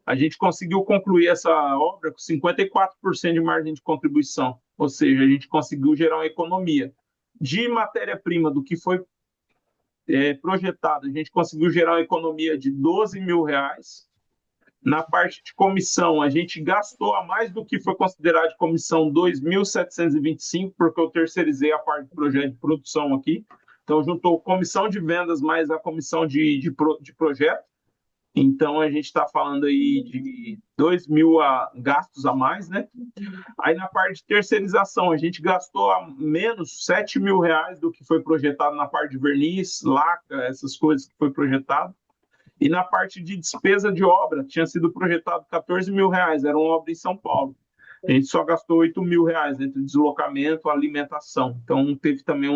A gente conseguiu concluir essa obra com 54% de margem de contribuição, ou seja, a gente conseguiu gerar uma economia. De matéria-prima do que foi projetado, a gente conseguiu gerar uma economia de R$ 12.000. Na parte de comissão, a gente gastou a mais do que foi considerado de comissão, 2.725, porque eu terceirizei a parte do projeto de produção aqui. Então, juntou comissão de vendas mais a comissão de projeto. Então, a gente está falando aí de 2.000 gastos a mais, né? Aí, na parte de terceirização, a gente gastou a menos R$ 7.000 do que foi projetado na parte de verniz, laca, essas coisas que foi projetado. E na parte de despesa de obra, tinha sido projetado R$ 14.000, era uma obra em São Paulo. A gente só gastou R$ 8.000 entre deslocamento e alimentação. Então, teve também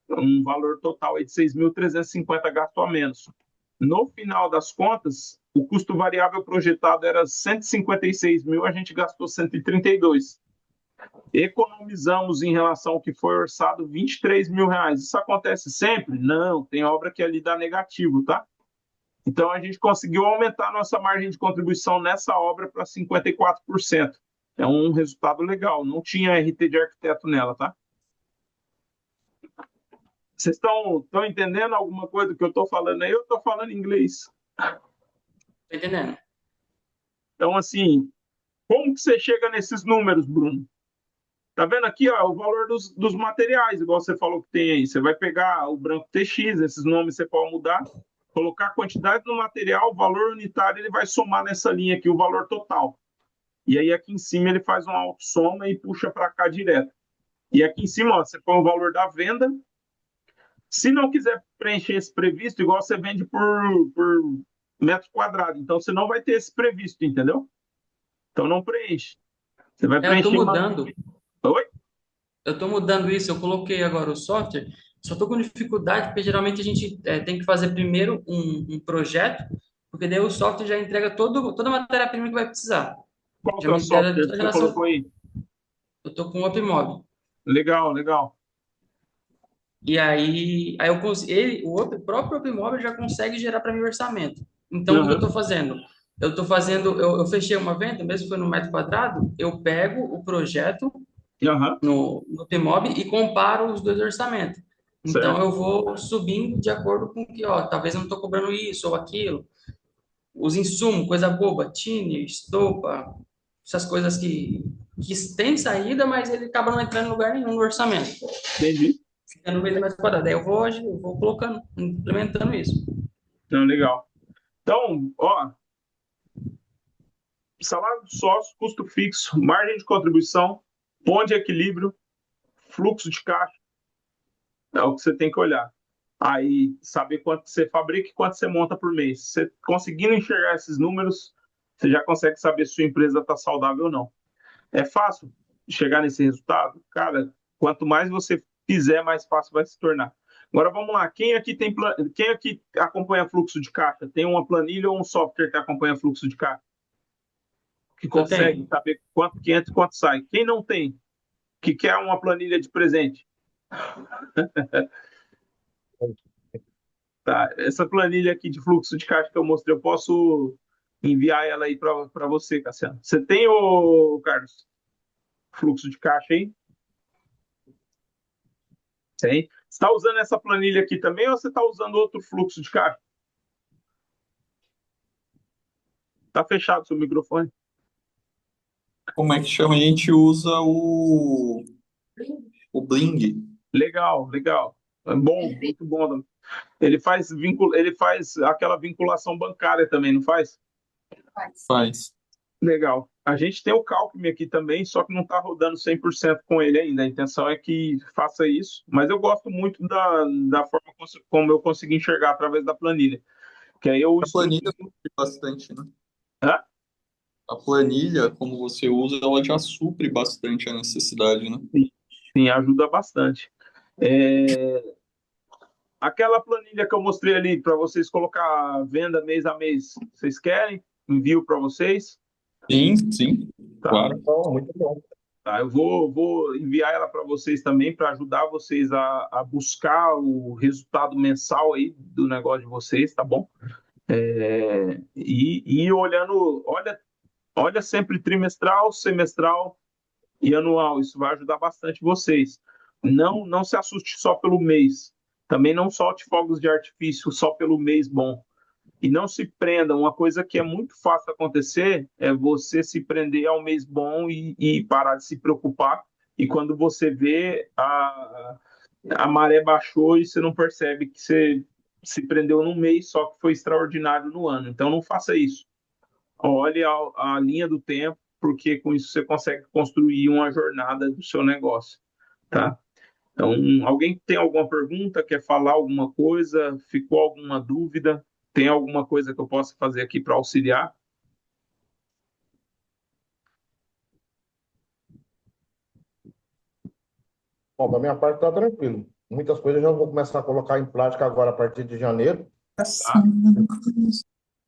um valor total aí de 6.350 gasto a menos. No final das contas, o custo variável projetado era 156 mil, a gente gastou 132. Economizamos em relação ao que foi orçado R$ 23.000. Isso acontece sempre? Não, tem obra que ali dá negativo, tá? Então a gente conseguiu aumentar a nossa margem de contribuição nessa obra para 54%. É um resultado legal. Não tinha RT de arquiteto nela, tá? Vocês estão entendendo alguma coisa do que eu estou falando aí? Eu estou falando inglês. Tô entendendo. Então, assim, como que você chega nesses números, Bruno? Tá vendo aqui, ó, o valor dos materiais, igual você falou que tem aí. Você vai pegar o branco TX, esses nomes você pode mudar, colocar a quantidade do material, o valor unitário, ele vai somar nessa linha aqui o valor total. E aí aqui em cima ele faz uma autossoma e puxa para cá direto. E aqui em cima, ó, você põe o valor da venda. Se não quiser preencher esse previsto, igual você vende por metro quadrado. Então, você não vai ter esse previsto, entendeu? Então, não preenche. Você vai Eu preencher estou mudando. Oi? Eu estou mudando isso. Eu coloquei agora o software. Só estou com dificuldade, porque geralmente a gente tem que fazer primeiro um projeto, porque daí o software já entrega toda a matéria-prima que vai precisar. Qual Já que é o me entrega software toda que a você relação. colocou aí? Eu estou com o Opmob. Legal, legal. E aí o próprio Opmob já consegue gerar para mim o orçamento. Então, o que eu Uhum. estou fazendo? Eu fechei uma venda, mesmo que foi no metro quadrado, eu pego o projeto, Aham, no PMOB e comparo os dois orçamentos. Então, certo. eu vou subindo de acordo com que, ó, talvez eu não estou cobrando isso ou aquilo. Os insumos, coisa boba, tine, estopa, essas coisas que têm saída, mas ele acaba não entrando em lugar nenhum no orçamento. Entendi. Fica no meio do metro quadrado. Daí eu vou colocando, implementando isso. Não, legal. Então, ó, salário do sócio, custo fixo, margem de contribuição, ponto de equilíbrio, fluxo de caixa, é o que você tem que olhar. Aí, saber quanto você fabrica e quanto você monta por mês. Você conseguindo enxergar esses números, você já consegue saber se sua empresa está saudável ou não. É fácil chegar nesse resultado? Cara, quanto mais você fizer, mais fácil vai se tornar. Agora vamos lá, quem aqui acompanha fluxo de caixa? Tem uma planilha ou um software que acompanha fluxo de caixa? Que Eu consegue tenho. saber quanto que entra e quanto sai? Quem não tem, que quer uma planilha de presente? Tá, essa planilha aqui de fluxo de caixa que eu mostrei, eu posso enviar ela aí para você, Cassiano. Você tem, o Carlos, fluxo de caixa aí? Tem. Você está usando essa planilha aqui também ou você está usando outro fluxo de caixa? Está fechado o seu microfone? Como é que chama? A gente usa o Bling. Legal, legal. É bom, muito bom. Ele faz aquela vinculação bancária também, não faz? Faz. Legal. A gente tem o Calcime aqui também, só que não está rodando 100% com ele ainda. A intenção é que faça isso, mas eu gosto muito da forma como eu consegui enxergar através da planilha, que aí eu A planilha estruturo. supre bastante, né? Hã? A planilha, como você usa, ela já supre bastante a necessidade, né? Sim, sim, ajuda bastante. É, aquela planilha que eu mostrei ali para vocês colocar venda mês a mês, vocês querem? Envio para vocês? Sim, sim, Tá. claro. Então, muito bom. Tá, eu vou enviar ela para vocês também para ajudar vocês a buscar o resultado mensal aí do negócio de vocês, tá bom? E olhando, olha sempre trimestral, semestral e anual, isso vai ajudar bastante vocês. Não se assuste só pelo mês, também não solte fogos de artifício só pelo mês bom. E não se prenda. Uma coisa que é muito fácil acontecer é você se prender ao mês bom e parar de se preocupar. E quando você vê, a maré baixou e você não percebe que você se prendeu num mês só que foi extraordinário no ano. Então não faça isso. Olhe a linha do tempo, porque com isso você consegue construir uma jornada do seu negócio, tá? Então, alguém tem alguma pergunta, quer falar alguma coisa, ficou alguma dúvida, tem alguma coisa que eu possa fazer aqui para auxiliar? Bom, da minha parte está tranquilo. Muitas coisas eu já vou começar a colocar em prática agora a partir de janeiro. Tá?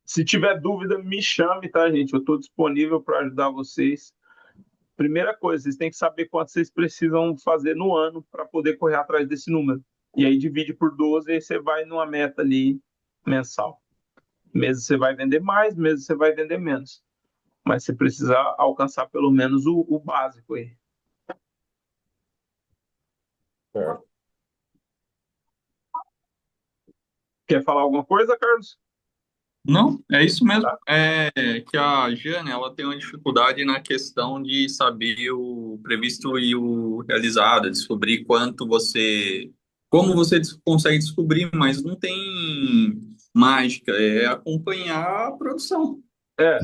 Se tiver dúvida, me chame, tá, gente? Eu estou disponível para ajudar vocês. Primeira coisa, vocês têm que saber quanto vocês precisam fazer no ano para poder correr atrás desse número. E aí divide por 12 e você vai numa meta ali mensal. Meses você vai vender mais, meses você vai vender menos. Mas você precisa alcançar pelo menos o básico aí. Certo. Quer falar alguma coisa, Carlos? Não, é isso mesmo. Tá. É que a Jane, ela tem uma dificuldade na questão de saber o previsto e o realizado, descobrir como você consegue descobrir, mas não tem mágica, é acompanhar a produção.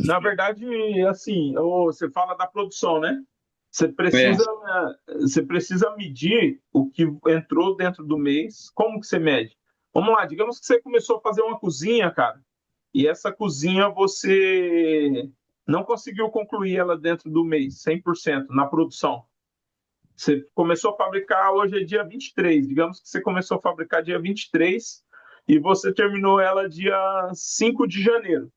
Na verdade, assim, você fala da produção, né? Você É, precisa, você precisa medir o que entrou dentro do mês. Como que você mede? Vamos lá, digamos que você começou a fazer uma cozinha, cara, e essa cozinha você não conseguiu concluir ela dentro do mês, 100% na produção. Você começou a fabricar, hoje é dia 23. Digamos que você começou a fabricar dia 23 e você terminou ela dia 5 de janeiro.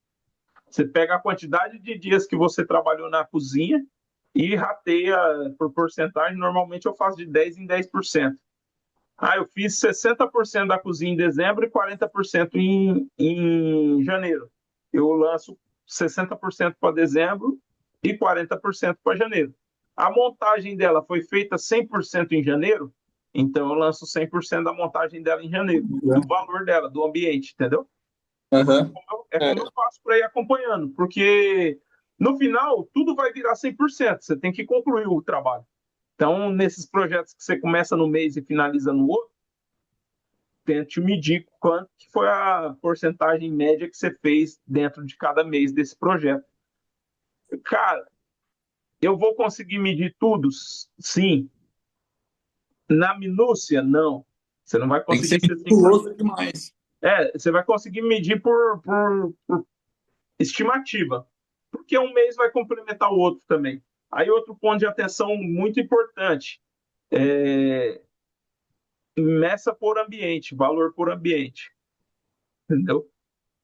Você pega a quantidade de dias que você trabalhou na cozinha e rateia por porcentagem. Normalmente eu faço de 10 em 10%. Eu fiz 60% da cozinha em dezembro e 40% em janeiro. Eu lanço 60% para dezembro e 40% para janeiro. A montagem dela foi feita 100% em janeiro, então eu lanço 100% da montagem dela em janeiro, do valor dela, do ambiente, entendeu? Aham. É É, como eu faço para ir acompanhando, porque no final tudo vai virar 100%, você tem que concluir o trabalho. Então, nesses projetos que você começa no mês e finaliza no outro, tente medir quanto que foi a porcentagem média que você fez dentro de cada mês desse projeto. Cara, eu vou conseguir medir tudo? Sim. Na minúcia, não. Você não vai tem que ser conseguir ser 100%. meticuloso demais. Você vai conseguir medir por estimativa, porque um mês vai complementar o outro também. Aí outro ponto de atenção muito importante, é, meça por ambiente, valor por ambiente, entendeu?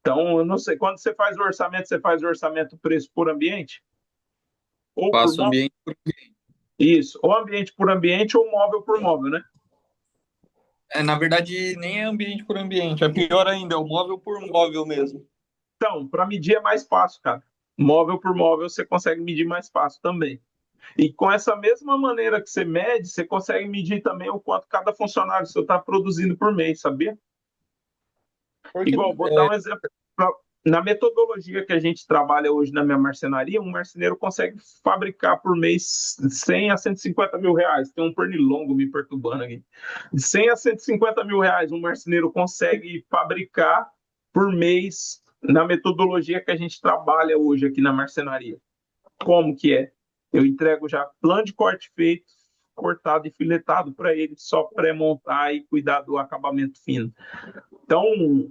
Então, eu não sei, quando você faz o orçamento preço por ambiente? Ou por Faço móvel? ambiente por ambiente. Isso, ou ambiente por ambiente ou móvel por móvel, né? Na verdade, nem é ambiente por ambiente. É pior ainda, é o móvel por móvel mesmo. Então, para medir é mais fácil, cara. Móvel por móvel você consegue medir mais fácil também. E com essa mesma maneira que você mede, você consegue medir também o quanto cada funcionário seu está produzindo por mês, sabia? Porque Igual, vou dar um exemplo. Na metodologia que a gente trabalha hoje na minha marcenaria, um marceneiro consegue fabricar por mês 100 a 150 mil reais. Tem um pernilongo me perturbando aqui. De 100 a 150 mil reais, um marceneiro consegue fabricar por mês na metodologia que a gente trabalha hoje aqui na marcenaria. Como que é? Eu entrego já plano de corte feito, cortado e filetado para ele, só pré-montar e cuidar do acabamento fino. Então,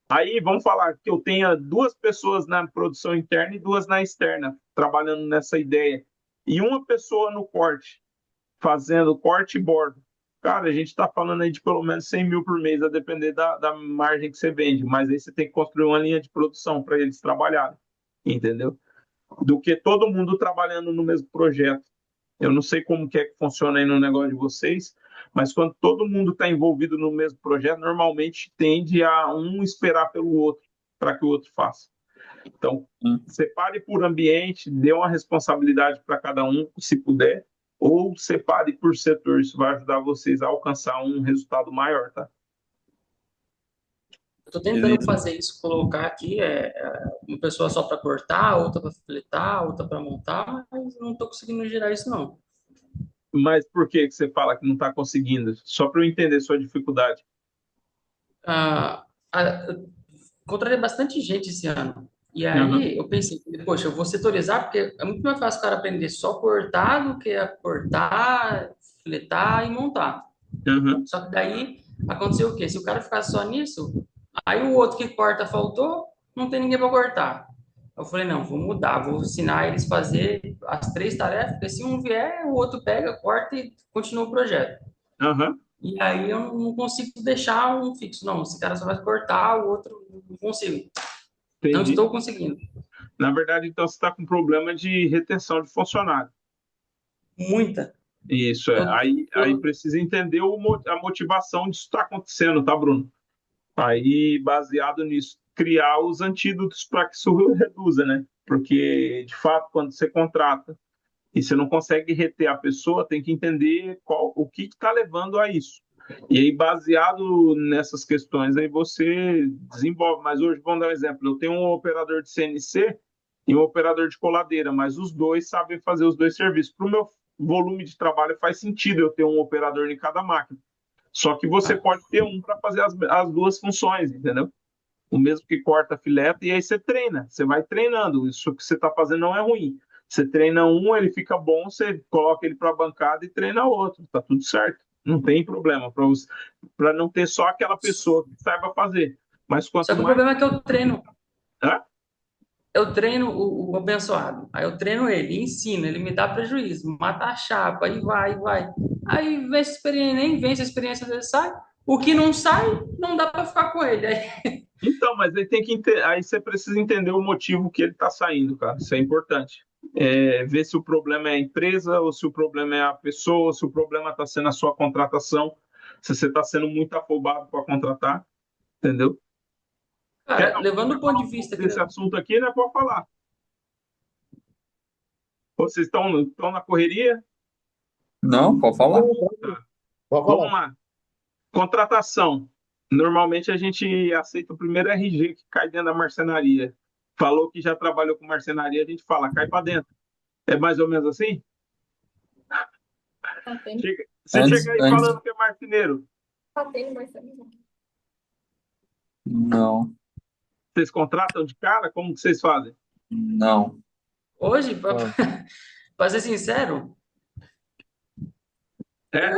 aí vamos falar que eu tenha duas pessoas na produção interna e duas na externa, trabalhando nessa ideia. E uma pessoa no corte, fazendo corte e bordo. Cara, a gente está falando aí de pelo menos 100 mil por mês, a depender da margem que você vende. Mas aí você tem que construir uma linha de produção para eles trabalharem, entendeu? Do que todo mundo trabalhando no mesmo projeto. Eu não sei como que é que funciona aí no negócio de vocês, mas quando todo mundo está envolvido no mesmo projeto, normalmente tende a um esperar pelo outro para que o outro faça. Então, separe por ambiente, dê uma responsabilidade para cada um, se puder, ou separe por setor. Isso vai ajudar vocês a alcançar um resultado maior, tá? Eu tô tentando fazer isso, colocar aqui uma pessoa só para cortar, outra para filetar, outra para montar, mas não tô conseguindo gerar isso não. Mas por que você fala que não está conseguindo? Só para eu entender sua dificuldade. Ah, eu contratei bastante gente esse ano. E Uhum, aí eu pensei, poxa, eu vou setorizar, porque é muito mais fácil o cara aprender só cortar do que a cortar, filetar e montar. uhum. Só que daí aconteceu o quê? Se o cara ficasse só nisso, aí o outro que corta faltou, não tem ninguém para cortar. Eu falei, não, vou mudar, vou ensinar eles a fazer as três tarefas, porque se um vier, o outro pega, corta e continua o projeto. Aham, E aí eu não consigo deixar um fixo, não. Esse cara só vai cortar, o outro não consigo. Não entendi. estou conseguindo. Na verdade, então, você está com problema de retenção de funcionário. Muita. Isso é. Eu, Aí eu, precisa entender a motivação disso estar acontecendo, tá, Bruno? Aí, baseado nisso, criar os antídotos para que isso reduza, né? Porque, de fato, quando você contrata e você não consegue reter a pessoa, tem que entender o que está levando a isso. E aí, baseado nessas questões, aí você desenvolve. Mas hoje, vamos dar um exemplo: eu tenho um operador de CNC e um operador de coladeira, mas os dois sabem fazer os dois serviços. Para o meu volume de trabalho, faz sentido eu ter um operador em cada máquina. Só que você pode ter um para fazer as duas funções, entendeu? O mesmo que corta, fileta, e aí você treina, você vai treinando. Isso que você está fazendo não é ruim. Você treina um, ele fica bom, você coloca ele para a bancada e treina outro, tá tudo certo. Não tem problema para não ter só aquela pessoa que saiba fazer. Mas só quanto que o mais. problema é que eu treino. Hã? Eu treino o abençoado. Aí eu treino ele, ensino, ele me dá prejuízo, mata a chapa, e vai, vai. Aí vê se a experiência, nem vem se a experiência dele sai. O que não sai, não dá para ficar com ele. Aí, Então, mas aí aí você precisa entender o motivo que ele está saindo, cara. Isso é importante. Ver se o problema é a empresa, ou se o problema é a pessoa, ou se o problema está sendo a sua contratação, se você está sendo muito afobado para contratar, entendeu? Quer cara, levando o ponto falar de um pouco vista que desse assunto aqui, né? Pode falar. Ou vocês estão na correria? Não, pode falar. Pode Vamos falar. lá. Contratação. Normalmente a gente aceita o primeiro RG que cai dentro da marcenaria. Falou que já trabalhou com marcenaria, a gente fala, cai para dentro. É mais ou menos assim? Você Antes, chega aí antes, falando que é marceneiro. não, Vocês contratam de cara? Como que vocês fazem? não. Hoje, Não. para ser sincero, É,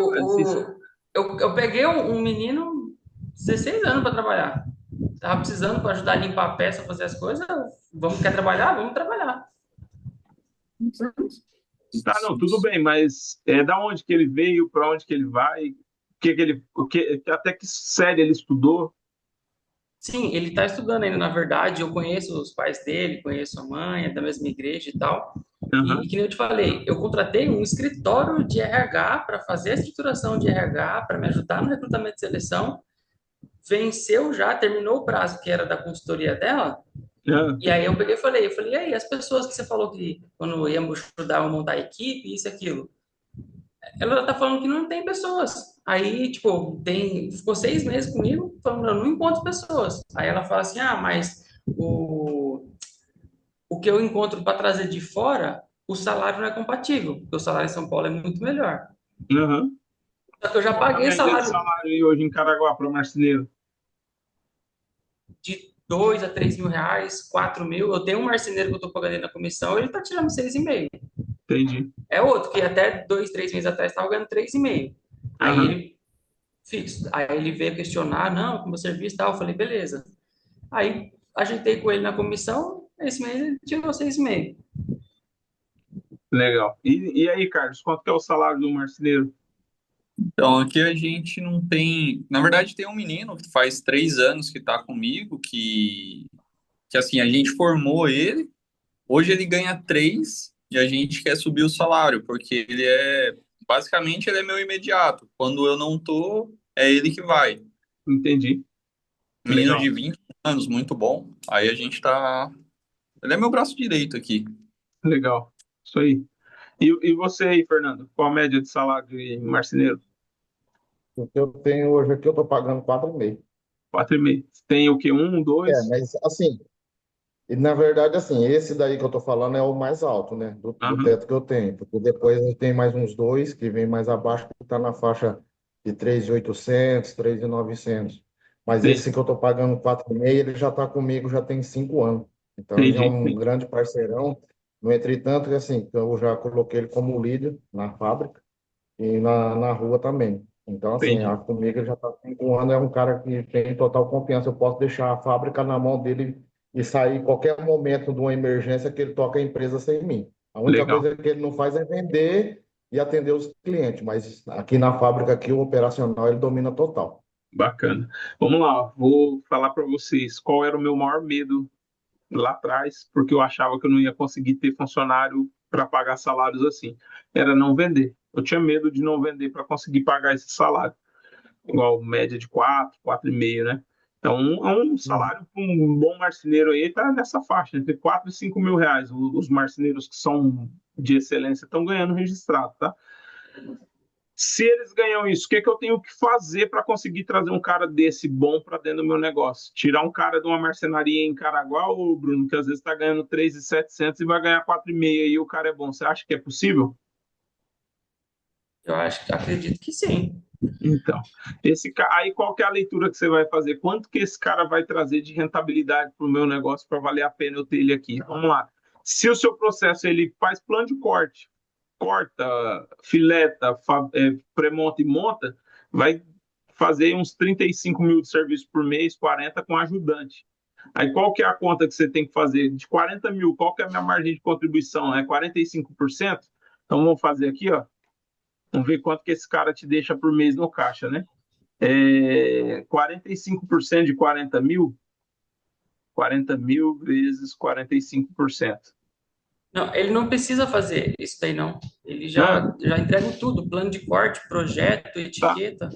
eu peguei um menino 16 anos para trabalhar. Tava precisando para ajudar a limpar a peça, fazer as coisas. Quer trabalhar? Vamos trabalhar. tá, não, tudo bem, mas da onde que ele veio, para onde que ele vai, até que série ele estudou? Sim, ele está estudando ainda, na verdade. Eu conheço os pais dele, conheço a mãe, é da mesma igreja e tal. E Aham, que nem eu te falei, eu contratei um escritório de RH para fazer a estruturação de RH, para me ajudar no recrutamento de seleção. Venceu já, terminou o prazo que era da consultoria dela. aham, E aí eu peguei e falei, e aí, as pessoas que você falou que quando ia me ajudar a montar a equipe, isso e aquilo. Ela tá falando que não tem pessoas. Aí, tipo, ficou 6 meses comigo, falando, eu não encontro pessoas. Aí ela fala assim, mas o que eu encontro para trazer de fora, o salário não é compatível, porque o salário em São Paulo é muito melhor. aham. Só que eu já Qual que é a paguei média de salário salário aí hoje em Caraguá para marceneiro? de 2 a 3 mil reais, 4 mil. Eu tenho um marceneiro que eu tô pagando ele na comissão, ele tá tirando 6,5. Entendi. É outro que até 2, 3 meses atrás estava ganhando 3,5. Aí Aham, ele fixo. Aí ele veio questionar, não, como serviço e tal. Eu falei, beleza. Aí ajeitei com ele na comissão, esse mês ele tirou 6,5. legal. E aí, Carlos, quanto que é o salário do marceneiro? Então, aqui a gente não tem. Na verdade, tem um menino que faz 3 anos que está comigo, que assim, a gente formou ele, hoje ele ganha 3 e a gente quer subir o salário, porque ele é. Basicamente, ele é meu imediato. Quando eu não tô, é ele que vai. Entendi. Menino Legal, de 20 anos, muito bom. Aí a gente tá. Ele é meu braço direito aqui. legal. Isso aí. E você aí, Fernando? Qual a média de salário de marceneiro? O que eu tenho hoje aqui, eu estou pagando 4,5. 4,5. Tem o quê? Um, É, dois? mas assim, e na verdade, assim, esse daí que eu estou falando é o mais alto, né? Do Aham, teto que eu tenho. Porque depois tem mais uns dois que vem mais abaixo, que está na faixa de 3.800, 3.900. Mas esse entendi, que eu estou pagando 4,5, ele já está comigo já tem 5 anos. Então ele já é entendi, um grande parceirão. No entretanto, que assim, eu já coloquei ele como líder na fábrica e na rua também. Então, assim, entendi. comigo ele já está 5 anos, é um cara que tem total confiança. Eu posso deixar a fábrica na mão dele e sair em qualquer momento de uma emergência que ele toca a empresa sem mim. A única Legal, coisa que ele não faz é vender e atender os clientes, mas aqui na fábrica, aqui, o operacional, ele domina total. bacana. Vamos lá, ó. Vou falar para vocês qual era o meu maior medo lá atrás, porque eu achava que eu não ia conseguir ter funcionário para pagar salários assim. Era não vender. Eu tinha medo de não vender para conseguir pagar esse salário. Igual média de 4,5, né? Então, um Uhum. salário para um bom marceneiro aí está nessa faixa, entre 4 e 5 mil reais. Os marceneiros que são de excelência estão ganhando registrado, tá? Se eles ganham isso, o que, que eu tenho que fazer para conseguir trazer um cara desse bom para dentro do meu negócio? Tirar um cara de uma marcenaria em Caraguá, ou Bruno, que às vezes está ganhando 3.700 e vai ganhar 4,5 e o cara é bom. Você acha que é possível? Acredito que sim. Então, aí qual que é a leitura que você vai fazer? Quanto que esse cara vai trazer de rentabilidade para o meu negócio para valer a pena eu ter ele aqui? Vamos lá. Se o seu processo ele faz plano de corte, corta, fileta, premonta e monta, vai fazer uns 35 mil de serviço por mês, 40 com ajudante. Aí qual que é a conta que você tem que fazer? De 40 mil, qual que é a minha margem de contribuição? É 45%? Então vamos fazer aqui, ó. Vamos ver quanto que esse cara te deixa por mês no caixa, né? 45% de 40 mil, 40 mil vezes 45%. Não, ele não precisa fazer isso daí, não. Ele Ah, já entrega tudo, plano de corte, projeto, tá, etiqueta.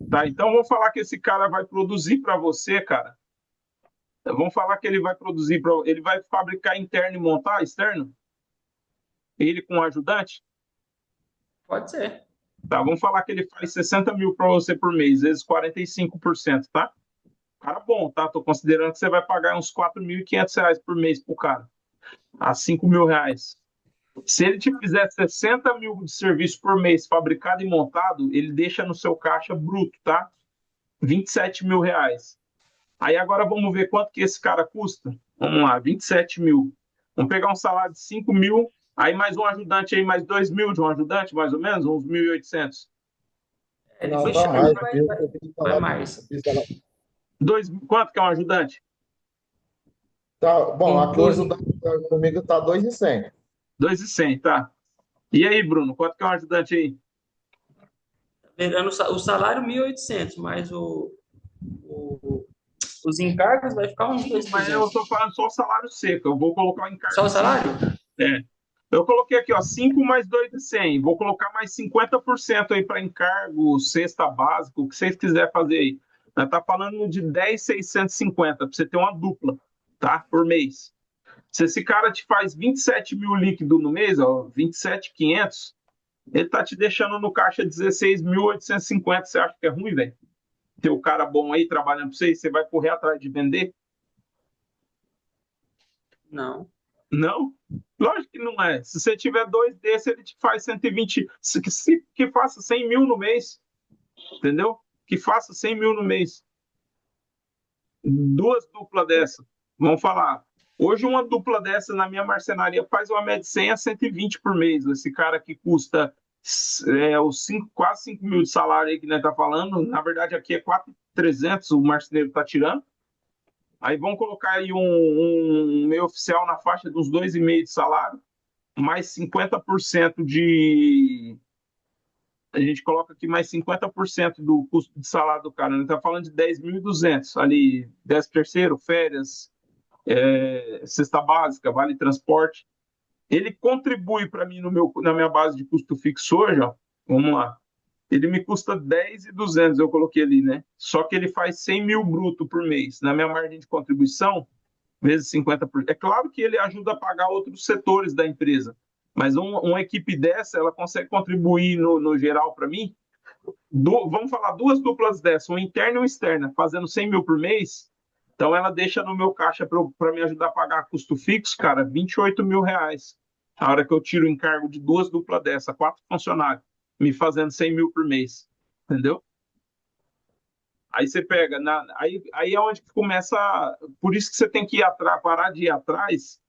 tá. Então vamos falar que esse cara vai produzir para você, cara. Vamos falar que ele vai produzir, ele vai fabricar interno e montar externo? Ele com um ajudante? Pode ser. Tá, vamos falar que ele faz 60 mil para você por mês, vezes 45%, tá? Cara bom, tá? Tô considerando que você vai pagar uns R$ 4.500 por mês pro cara, a R$ 5.000. Se ele te fizer 60 mil de serviço por mês, fabricado e montado, ele deixa no seu caixa bruto, tá? R$ 27.000. Aí agora vamos ver quanto que esse cara custa. Vamos lá, 27 mil. Vamos pegar um salário de 5 mil, aí mais um ajudante aí, mais 2 mil de um ajudante, mais ou menos, uns 1.800. Ele Não, tá puxando, mais. vai, vai, vai mais. Quanto que é um ajudante? Tá, bom, aqui o Os, ajudante comigo tá 2.100. 2.100, tá? E aí, Bruno, quanto que é um ajudante aí? Pegando o salário 1.800, mas os encargos vai ficar uns Mas eu 2.300. estou falando só o salário seco. Eu vou colocar o Só encargo o de 5. salário? É. Eu coloquei aqui, ó, 5 mais 2.100. Vou colocar mais 50% aí para encargo, cesta básica, o que vocês quiserem fazer aí. Nós tá falando de 10.650 para você ter uma dupla, tá? Por mês. Se esse cara te faz 27 mil líquido no mês, ó, 27.500, ele tá te deixando no caixa 16.850. Você acha que é ruim, velho? Ter o cara bom aí trabalhando para você e você vai correr atrás de vender? Não. Não? Lógico que não é. Se você tiver dois desses, ele te faz 120. Que faça 100 mil no mês. Entendeu? Que faça 100 mil no mês. Duas duplas dessa. Vamos falar. Hoje, uma dupla dessa na minha marcenaria faz uma média de 100 a 120 por mês. Esse cara que custa os quase 5 mil de salário aí que nós tá falando, na verdade, aqui é 4.300 o marceneiro está tirando. Aí vamos colocar aí um meio oficial na faixa dos 2,5 de salário, mais 50% de. A gente coloca aqui mais 50% do custo de salário do cara. A gente está falando de 10.200 ali, 13º, férias, cesta básica, vale transporte. Ele contribui para mim na minha base de custo fixo hoje, ó. Vamos lá. Ele me custa 10.200, eu coloquei ali, né? Só que ele faz 100 mil bruto por mês. Na minha margem de contribuição, vezes 50%. É claro que ele ajuda a pagar outros setores da empresa, mas uma equipe dessa, ela consegue contribuir no geral para mim. Vamos falar duas duplas dessa, uma interna e uma externa, fazendo 100 mil por mês. Então ela deixa no meu caixa para me ajudar a pagar custo fixo, cara, R$ 28.000. A hora que eu tiro o encargo de duas duplas dessa, 4 funcionários, me fazendo 100 mil por mês. Entendeu? Aí você pega, aí é onde que começa. Por isso que você tem que ir atrás, parar de ir atrás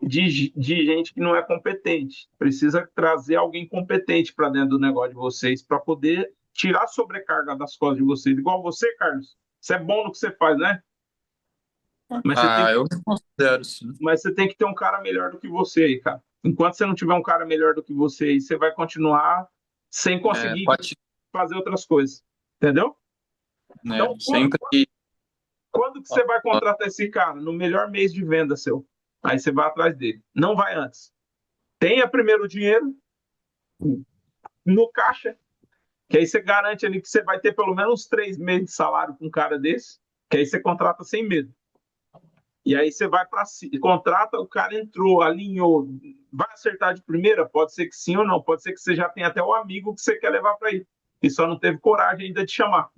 de gente que não é competente. Precisa trazer alguém competente para dentro do negócio de vocês, para poder tirar a sobrecarga das costas de vocês. Igual você, Carlos. Você é bom no que você faz, né? Mas você tem, Ah, eu me considero, sim. mas você tem que ter um cara melhor do que você aí, cara. Enquanto você não tiver um cara melhor do que você aí, você vai continuar sem É, conseguir fazer outras coisas. Entendeu? né, Então, sempre. quando que você vai contratar esse cara? No melhor mês de venda seu. Aí você vai atrás dele. Não vai antes. Tenha primeiro o dinheiro no caixa, que aí você garante ali que você vai ter pelo menos 3 meses de salário com um cara desse, que aí você contrata sem medo. E aí você vai para contrata, o cara entrou, alinhou, vai acertar de primeira? Pode ser que sim ou não, pode ser que você já tenha até o amigo que você quer levar para aí, e só não teve coragem ainda de chamar.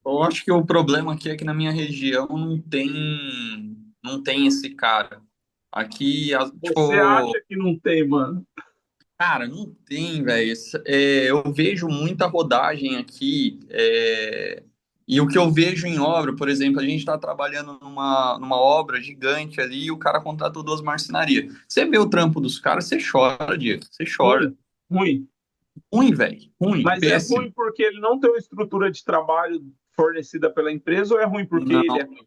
Eu acho que o problema aqui é que na minha região não tem esse cara. Aqui, Você tipo, acha que não tem, mano? cara, não tem, velho. Eu vejo muita rodagem aqui, e o que eu vejo em obra, por exemplo, a gente está trabalhando numa obra gigante ali e o cara contratou duas marcenarias. Você vê o trampo dos caras, você chora, Diego. Você chora. Ruim, ruim. Ruim, velho. Ruim, Mas é péssimo. ruim porque ele não tem uma estrutura de trabalho fornecida pela empresa ou é ruim porque ele é Não, ruim?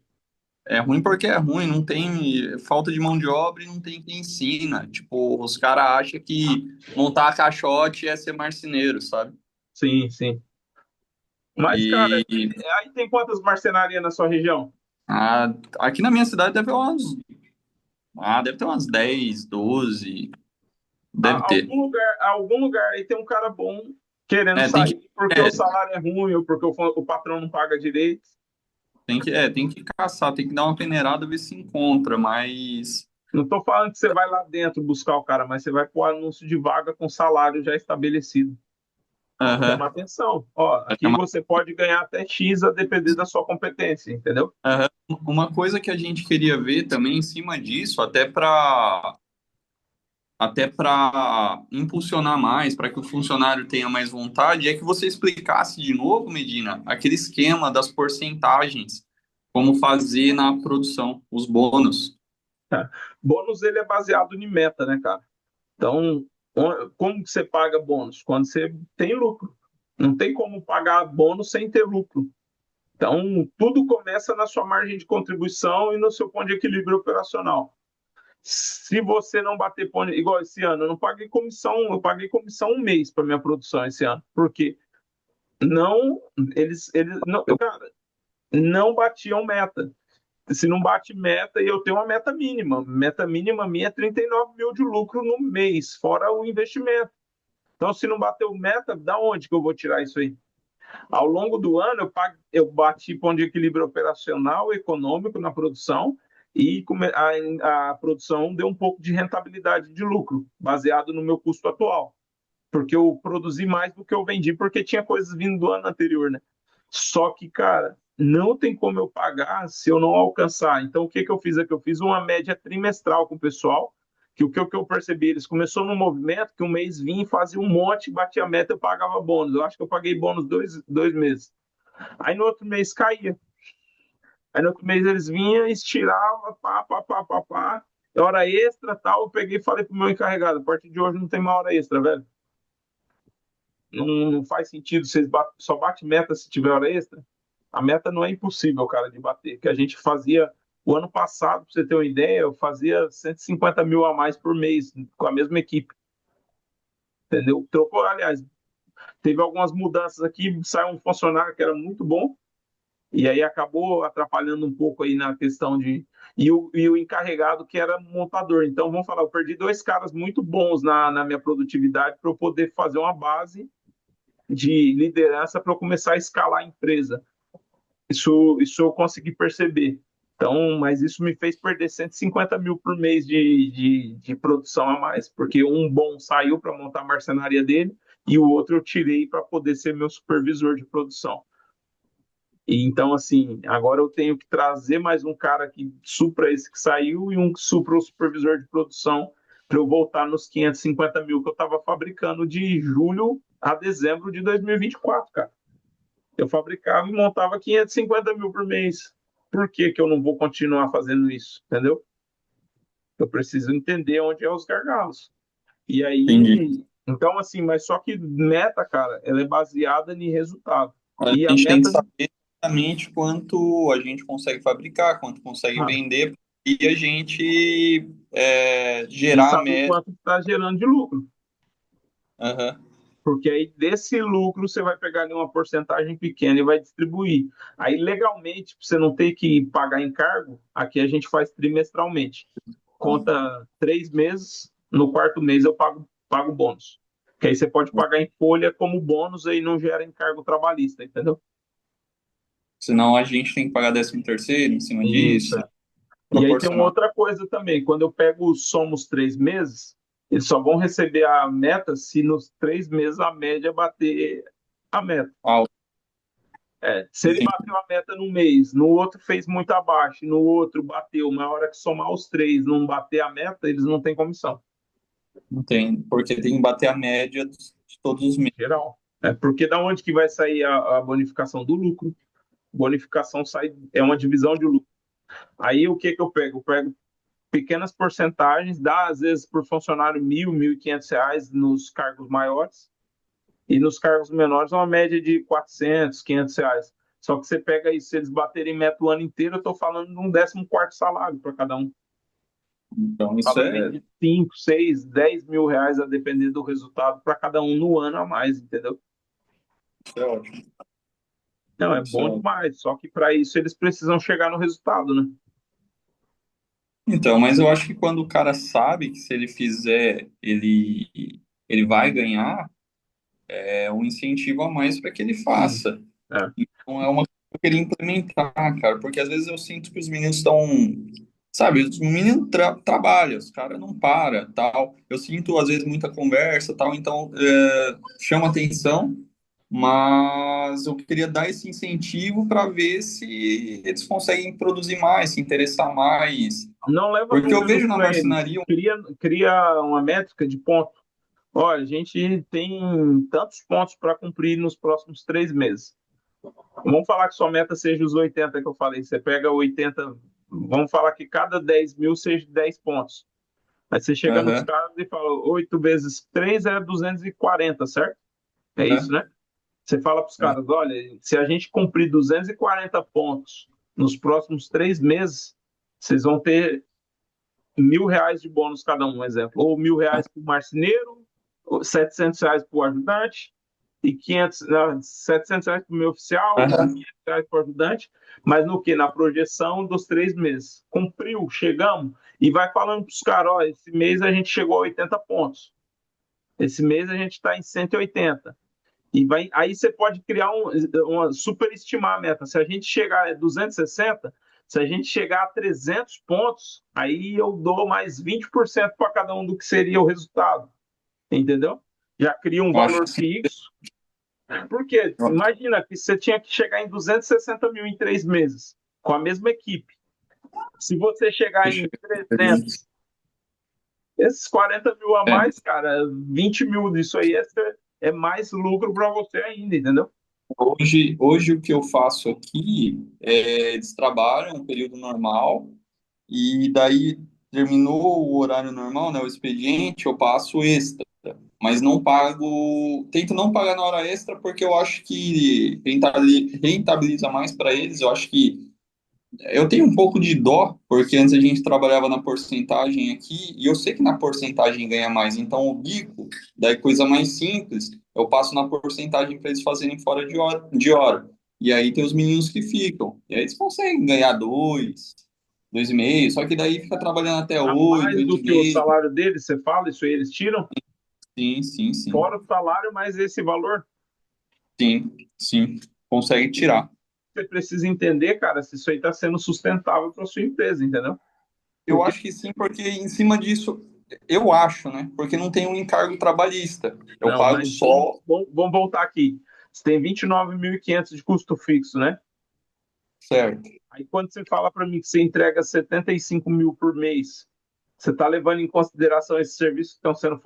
é ruim porque é ruim, não tem falta de mão de obra e não tem quem ensina. Tipo, os caras acham que montar caixote é ser marceneiro, sabe? Sim, sim. Mas, cara, E aí tem quantas marcenarias na sua região? aqui na minha cidade deve ter umas 10, 12, deve ter. Algum lugar aí tem um cara bom querendo É, tem que, sair porque o é, salário é ruim ou porque o patrão não paga direito. tem que caçar, tem que dar uma peneirada ver se encontra, mas Não estou falando que você vai lá dentro buscar o cara, mas você vai pôr anúncio de vaga com salário já estabelecido. Aham. Chama atenção. Ó, Vai aqui chamar- você pode ganhar até X a depender da sua competência, entendeu? aham. Uma coisa que a gente queria ver também em cima disso, até para impulsionar mais, para que o funcionário tenha mais vontade, é que você explicasse de novo, Medina, aquele esquema das porcentagens, como fazer na produção, os bônus. Bônus ele é baseado em meta, né, cara? Então, como que você paga bônus? Quando você tem lucro. Não tem como pagar bônus sem ter lucro. Então, tudo começa na sua margem de contribuição e no seu ponto de equilíbrio operacional. Se você não bater ponto, igual esse ano, eu não paguei comissão, eu paguei comissão um mês para minha produção esse ano. Porque não, eles não, cara, não batiam meta. Se não bate meta, e eu tenho uma meta mínima minha é 39 mil de lucro no mês, fora o investimento. Então, se não bateu meta, da onde que eu vou tirar isso aí? Ao longo do ano, eu bati ponto de equilíbrio operacional, econômico na produção, e a produção deu um pouco de rentabilidade de lucro, baseado no meu custo atual. Porque eu produzi mais do que eu vendi, porque tinha coisas vindo do ano anterior, né? Só que, cara, não tem como eu pagar se eu não alcançar. Então, o que que eu fiz aqui? Eu fiz uma média trimestral com o pessoal, que o que eu percebi, eles começou num movimento que um mês vinha e fazia um monte, batia a meta, eu pagava bônus. Eu acho que eu paguei bônus dois meses. Aí no outro mês caía. Aí no outro mês eles vinham, estiravam, pá, pá, pá, pá, pá. Hora extra, tal. Eu peguei e falei pro meu encarregado, a partir de hoje não tem mais hora extra, velho. Não faz sentido, só bate meta se tiver hora extra. A meta não é impossível, cara, de bater. Que a gente fazia o ano passado, para você ter uma ideia, eu fazia 150 mil a mais por mês com a mesma equipe, entendeu? Trocou, aliás, teve algumas mudanças aqui, saiu um funcionário que era muito bom, e aí acabou atrapalhando um pouco aí na questão de. E o encarregado que era montador. Então, vamos falar, eu perdi dois caras muito bons na minha produtividade para eu poder fazer uma base de liderança para eu começar a escalar a empresa. Isso eu consegui perceber. Então, mas isso me fez perder 150 mil por mês de produção a mais, porque um bom saiu para montar a marcenaria dele e o outro eu tirei para poder ser meu supervisor de produção. E então, assim, agora eu tenho que trazer mais um cara que supra esse que saiu e um que supra o supervisor de produção para eu voltar nos 550 mil que eu estava fabricando de julho a dezembro de 2024, cara. Eu fabricava e montava 550 mil por mês. Por que que eu não vou continuar fazendo isso? Entendeu? Eu preciso entender onde é os gargalos. E Entendi. aí, então assim, mas só que meta, cara, ela é baseada em resultado. A E a gente tem que meta, saber exatamente quanto a gente consegue fabricar, quanto consegue ah, vender, e a gente e gerar a saber média. quanto está gerando de lucro. Aham. Porque aí desse lucro você vai pegar ali uma porcentagem pequena e vai distribuir. Aí legalmente, para você não ter que pagar encargo, aqui a gente faz trimestralmente. Conta 3 meses, no quarto mês eu pago bônus. Que aí você pode pagar em folha como bônus e não gera encargo trabalhista, entendeu? Senão a gente tem que pagar 13º em cima Isso. disso, É. E aí tem uma proporcional. outra coisa também. Quando eu pego os somos 3 meses, eles só vão receber a meta se nos 3 meses a média bater a meta. Ah, Se ele bateu a meta no mês, no outro fez muito abaixo, no outro bateu, na hora que somar os três não bater a meta, eles não têm comissão. não tem, porque tem que bater a média de todos os meses. Geral. Porque da onde que vai sair a bonificação do lucro? Bonificação é uma divisão de lucro. Aí o que que eu pego? Eu pego pequenas porcentagens, dá às vezes por funcionário 1.000, R$ 1.500 nos cargos maiores e nos cargos menores uma média de R$ 400, R$ 500. Só que você pega aí, se eles baterem meta o ano inteiro, eu estou falando de um 14º salário para cada um. Então, isso Falando aí de 5, 6, R$ 10.000 a depender do resultado para cada um no ano a mais, entendeu? isso é ótimo. Não, é Isso é bom ótimo. demais, só que para isso eles precisam chegar no resultado, né? Então, mas eu acho que quando o cara sabe que se ele fizer, ele vai ganhar, é um incentivo a mais para que ele Sim. faça. É. Então, é uma coisa que eu queria implementar, cara, porque às vezes eu sinto que os meninos estão sabe, os meninos trabalham, os caras não param, tal. Eu sinto, às vezes, muita conversa, tal, então chama atenção, mas eu queria dar esse incentivo para ver se eles conseguem produzir mais, se interessar mais. Não leva Porque eu números vejo na para eles. marcenaria. Cria uma métrica de ponto. Olha, a gente tem tantos pontos para cumprir nos próximos 3 meses. Vamos falar que sua meta seja os 80 que eu falei. Você pega 80, vamos falar que cada 10 mil seja 10 pontos. Aí você chega nos Aham, caras e fala, 8 vezes 3 é 240, certo? É isso, aham, né? Você fala para os aham, caras, olha, se a gente cumprir 240 pontos nos próximos 3 meses, vocês vão ter R$ 1.000 de bônus cada um exemplo. Ou R$ 1.000 para o marceneiro, ou R$ 700 para o ajudante, e 500, não, R$ 700 para o meu oficial e aham. R$ 500 para o ajudante, mas no que? Na projeção dos 3 meses. Cumpriu, chegamos, e vai falando para os caras, ó, esse mês a gente chegou a 80 pontos, esse mês a gente está em 180. E vai, aí você pode criar uma superestimar a meta. Se a gente chegar a 260, se a gente chegar a 300 pontos, aí eu dou mais 20% para cada um do que seria o resultado. Entendeu? Já cria um Eu acho valor que sim. fixo. Porque imagina que você tinha que chegar em 260 mil em 3 meses, com a mesma equipe. Se você chegar Deixa em eu ver. 300, esses 40 mil a É, mais, cara, 20 mil disso aí é mais lucro para você ainda, entendeu? hoje o que eu faço aqui é eles trabalham um período normal e daí terminou o horário normal, né, o expediente, eu passo extra, mas não pago, tento não pagar na hora extra porque eu acho que rentabiliza mais para eles. Eu acho que eu tenho um pouco de dó, porque antes a gente trabalhava na porcentagem aqui, e eu sei que na porcentagem ganha mais. Então, o bico, daí coisa mais simples, eu passo na porcentagem para eles fazerem fora de hora. E aí tem os meninos que ficam. E aí eles conseguem ganhar 2,5, só que daí fica trabalhando até A 8, mais do oito e que o meio. salário deles, você fala, isso aí eles tiram, Sim, sim, sim. fora o salário, mais esse valor. Sim, sim. Consegue tirar. Você precisa entender, cara, se isso aí está sendo sustentável para sua empresa, entendeu? Eu Porque, acho que sim, porque em cima disso, eu acho, né? Porque não tem um encargo trabalhista. Eu não, pago mas vamos, só. vamos, vamos voltar aqui. Você tem 29.500 de custo fixo, né? Certo. Aí quando você fala para mim que você entrega 75 mil por mês, você está levando em consideração esses serviços que estão sendo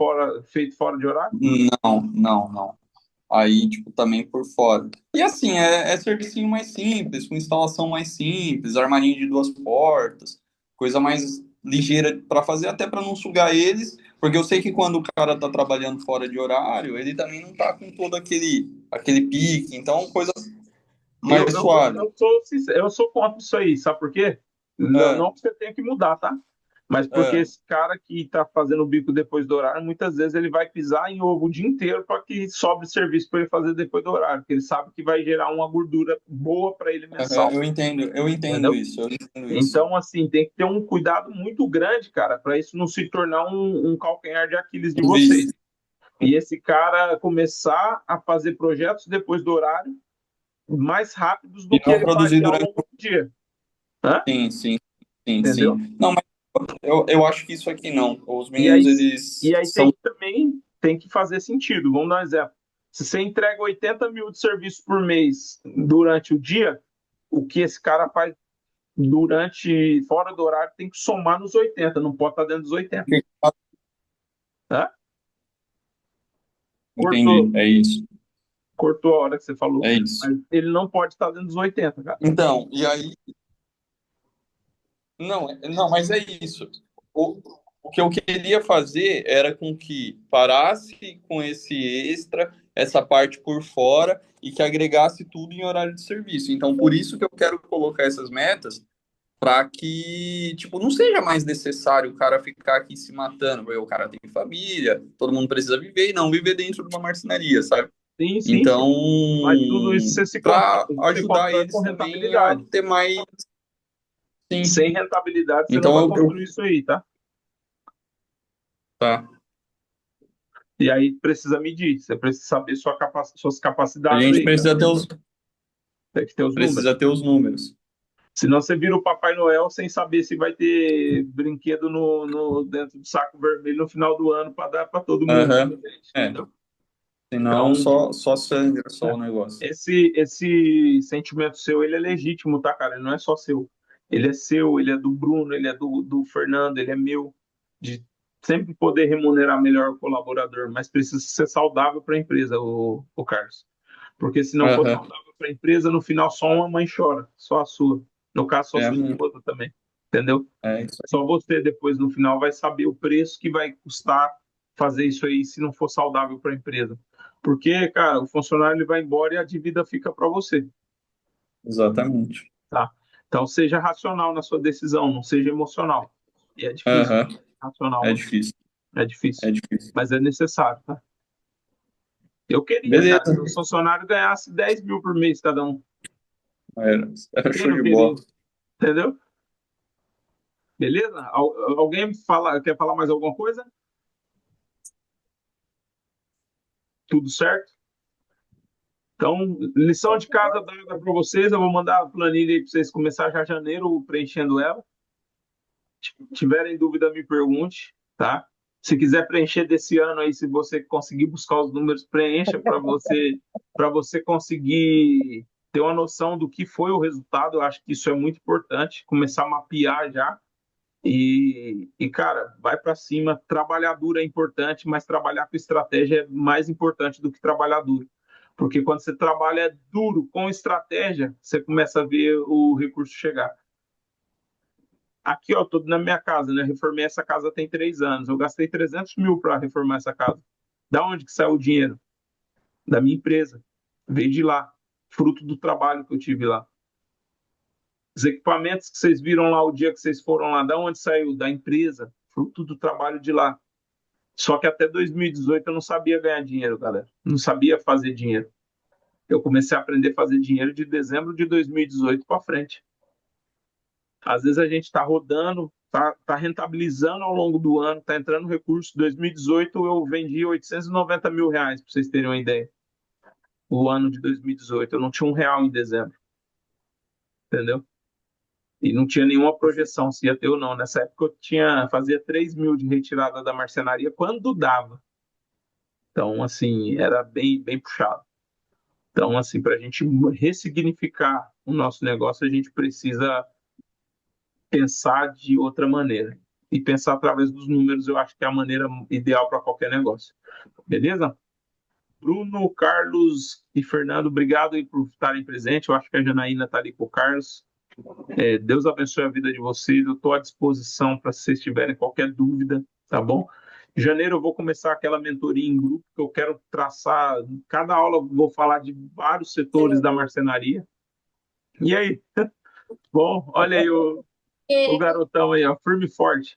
feitos fora de horário? Não, não, não. Aí, tipo, também por fora. E assim, é servicinho mais simples, com instalação mais simples, armarinho de 2 portas, coisa mais ligeira para fazer, até para não sugar eles, porque eu sei que quando o cara tá trabalhando fora de horário, ele também não tá com todo aquele pique, então coisa Eu, mais eu, eu, suave. eu sou sincero, eu sou contra isso aí, sabe por quê? Não, Ah, não que você tenha que mudar, tá? Mas porque ah, esse cara que está fazendo o bico depois do horário, muitas vezes ele vai pisar em ovo o dia inteiro para que sobre serviço para ele fazer depois do horário, porque ele sabe que vai gerar uma gordura boa para ele mensal, eu entendo entendeu? isso, eu entendo isso. Então, assim, tem que ter um cuidado muito grande, cara, para isso não se tornar um calcanhar de Aquiles de Um vício. vocês. E esse cara começar a fazer projetos depois do horário mais rápidos E do que não ele produzir faria ao durante. longo do dia. Hã? Sim, sim, sim, Entendeu? sim. Não, mas eu acho que isso aqui não. Os E aí, meninos, eles e aí são. tem que fazer sentido. Vamos dar um exemplo. Se você entrega 80 mil de serviço por mês durante o dia, o que esse cara faz fora do horário, tem que somar nos 80, não pode estar dentro dos 80. Tá? Entendi, Cortou, é isso. cortou a hora que você falou, É isso. mas ele não pode estar dentro dos 80, cara. Então, e aí. Não, não, mas é isso. O, o que eu queria fazer era com que parasse com esse extra, essa parte por fora, e que agregasse tudo em horário de serviço. Então, por isso que eu quero colocar essas metas, para que, tipo, não seja mais necessário o cara ficar aqui se matando, porque o cara tem família, todo mundo precisa viver e não viver dentro de uma marcenaria, sabe? Sim, sim, Então, mas tudo isso para você ajudar constrói com eles também a rentabilidade. ter mais, sim. Sem rentabilidade, você não Então, vai eu construir isso aí, tá? tá. E aí precisa medir, você precisa saber suas A capacidades gente aí, cara. precisa ter os, Tem que ter os números. precisa ter os números. Senão você vira o Papai Noel sem saber se vai ter brinquedo dentro do saco vermelho no final do ano para dar para todo mundo. Aham. É, Entendeu? senão Então, só sangra só o negócio. esse sentimento seu, ele é legítimo, tá, cara? Ele não é só seu. Ele é seu, ele é do Bruno, ele é do Fernando, ele é meu. De sempre poder remunerar melhor o colaborador, mas precisa ser saudável para a empresa, o Carlos. Porque se não for Aham. saudável para a empresa, no final só uma mãe chora, só a sua. No caso, só É, sua esposa também. Entendeu? é isso aí. Só você depois, no final, vai saber o preço que vai custar fazer isso aí se não for saudável para a empresa. Porque, cara, o funcionário ele vai embora e a dívida fica para você, Exatamente. tá? Então, seja racional na sua decisão, não seja emocional. E é difícil, Aham. É racional, difícil. é difícil, É difícil. mas é necessário, tá? Eu queria, cara, Beleza. que os funcionários ganhassem 10 mil por mês cada um. Era Quem show não de queria? bola. Entendeu? Beleza? Alguém quer falar mais alguma coisa? Tudo certo? Então, lição de casa dada para vocês. Eu vou mandar a planilha aí para vocês começar já janeiro preenchendo ela. Se tiverem dúvida, me pergunte, tá? Se quiser preencher desse ano aí, se você conseguir buscar os números, preencha para você conseguir ter uma noção do que foi o resultado. Eu acho que isso é muito importante, começar a mapear já. Cara, vai para cima. Trabalhar duro é importante, mas trabalhar com estratégia é mais importante do que trabalhar duro. Porque quando você trabalha duro com estratégia, você começa a ver o recurso chegar. Aqui, ó, tô na minha casa, né? Reformei essa casa tem 3 anos. Eu gastei 300 mil para reformar essa casa. Da onde que saiu o dinheiro? Da minha empresa. Veio de lá. Fruto do trabalho que eu tive lá. Os equipamentos que vocês viram lá o dia que vocês foram lá, da onde saiu? Da empresa. Fruto do trabalho de lá. Só que até 2018 eu não sabia ganhar dinheiro, galera. Não sabia fazer dinheiro. Eu comecei a aprender a fazer dinheiro de dezembro de 2018 para frente. Às vezes a gente está rodando, tá rentabilizando ao longo do ano, está entrando recurso. Em 2018 eu vendi 890 mil reais, para vocês terem uma ideia. O ano de 2018. Eu não tinha R$ 1 em dezembro, entendeu? E não tinha nenhuma projeção se ia ter ou não. Nessa época eu fazia 3 mil de retirada da marcenaria quando dava. Então, assim, era bem, bem puxado. Então, assim, para a gente ressignificar o nosso negócio, a gente precisa pensar de outra maneira. E pensar através dos números, eu acho que é a maneira ideal para qualquer negócio. Beleza? Bruno, Carlos e Fernando, obrigado aí por estarem presentes. Eu acho que a Janaína está ali com o Carlos. Deus abençoe a vida de vocês. Eu estou à disposição para se vocês tiverem qualquer dúvida, tá bom? Em janeiro eu vou começar aquela mentoria em grupo que eu quero traçar. Cada aula eu vou falar de vários setores da marcenaria. E aí? Bom, olha aí o garotão aí, ó, firme e forte.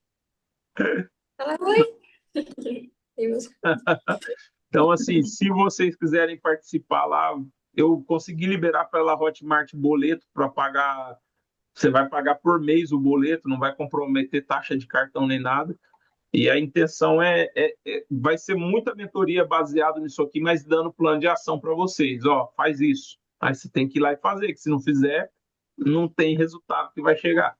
Fala, oi. Deus. Então, assim, se vocês quiserem participar lá, eu consegui liberar pela Hotmart boleto para pagar. Você vai pagar por mês o boleto, não vai comprometer taxa de cartão nem nada. E a intenção vai ser muita mentoria baseada nisso aqui, mas dando plano de ação para vocês. Ó, faz isso. Aí você tem que ir lá e fazer, que se não fizer, não tem resultado que vai chegar.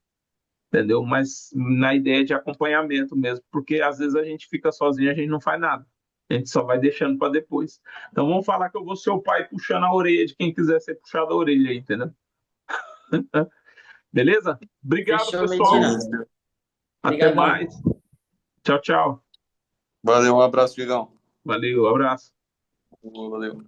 Entendeu? Mas na ideia de acompanhamento mesmo, porque às vezes a gente fica sozinho, a gente não faz nada. A gente só vai deixando para depois. Então vamos falar que eu vou ser o pai puxando a orelha de quem quiser ser puxado a orelha aí, entendeu? Beleza? Obrigado, Fechou, pessoal. Medina. Até Obrigadão. mais. Tchau, tchau. Valeu, um abraço, Digão. Valeu, abraço. Valeu.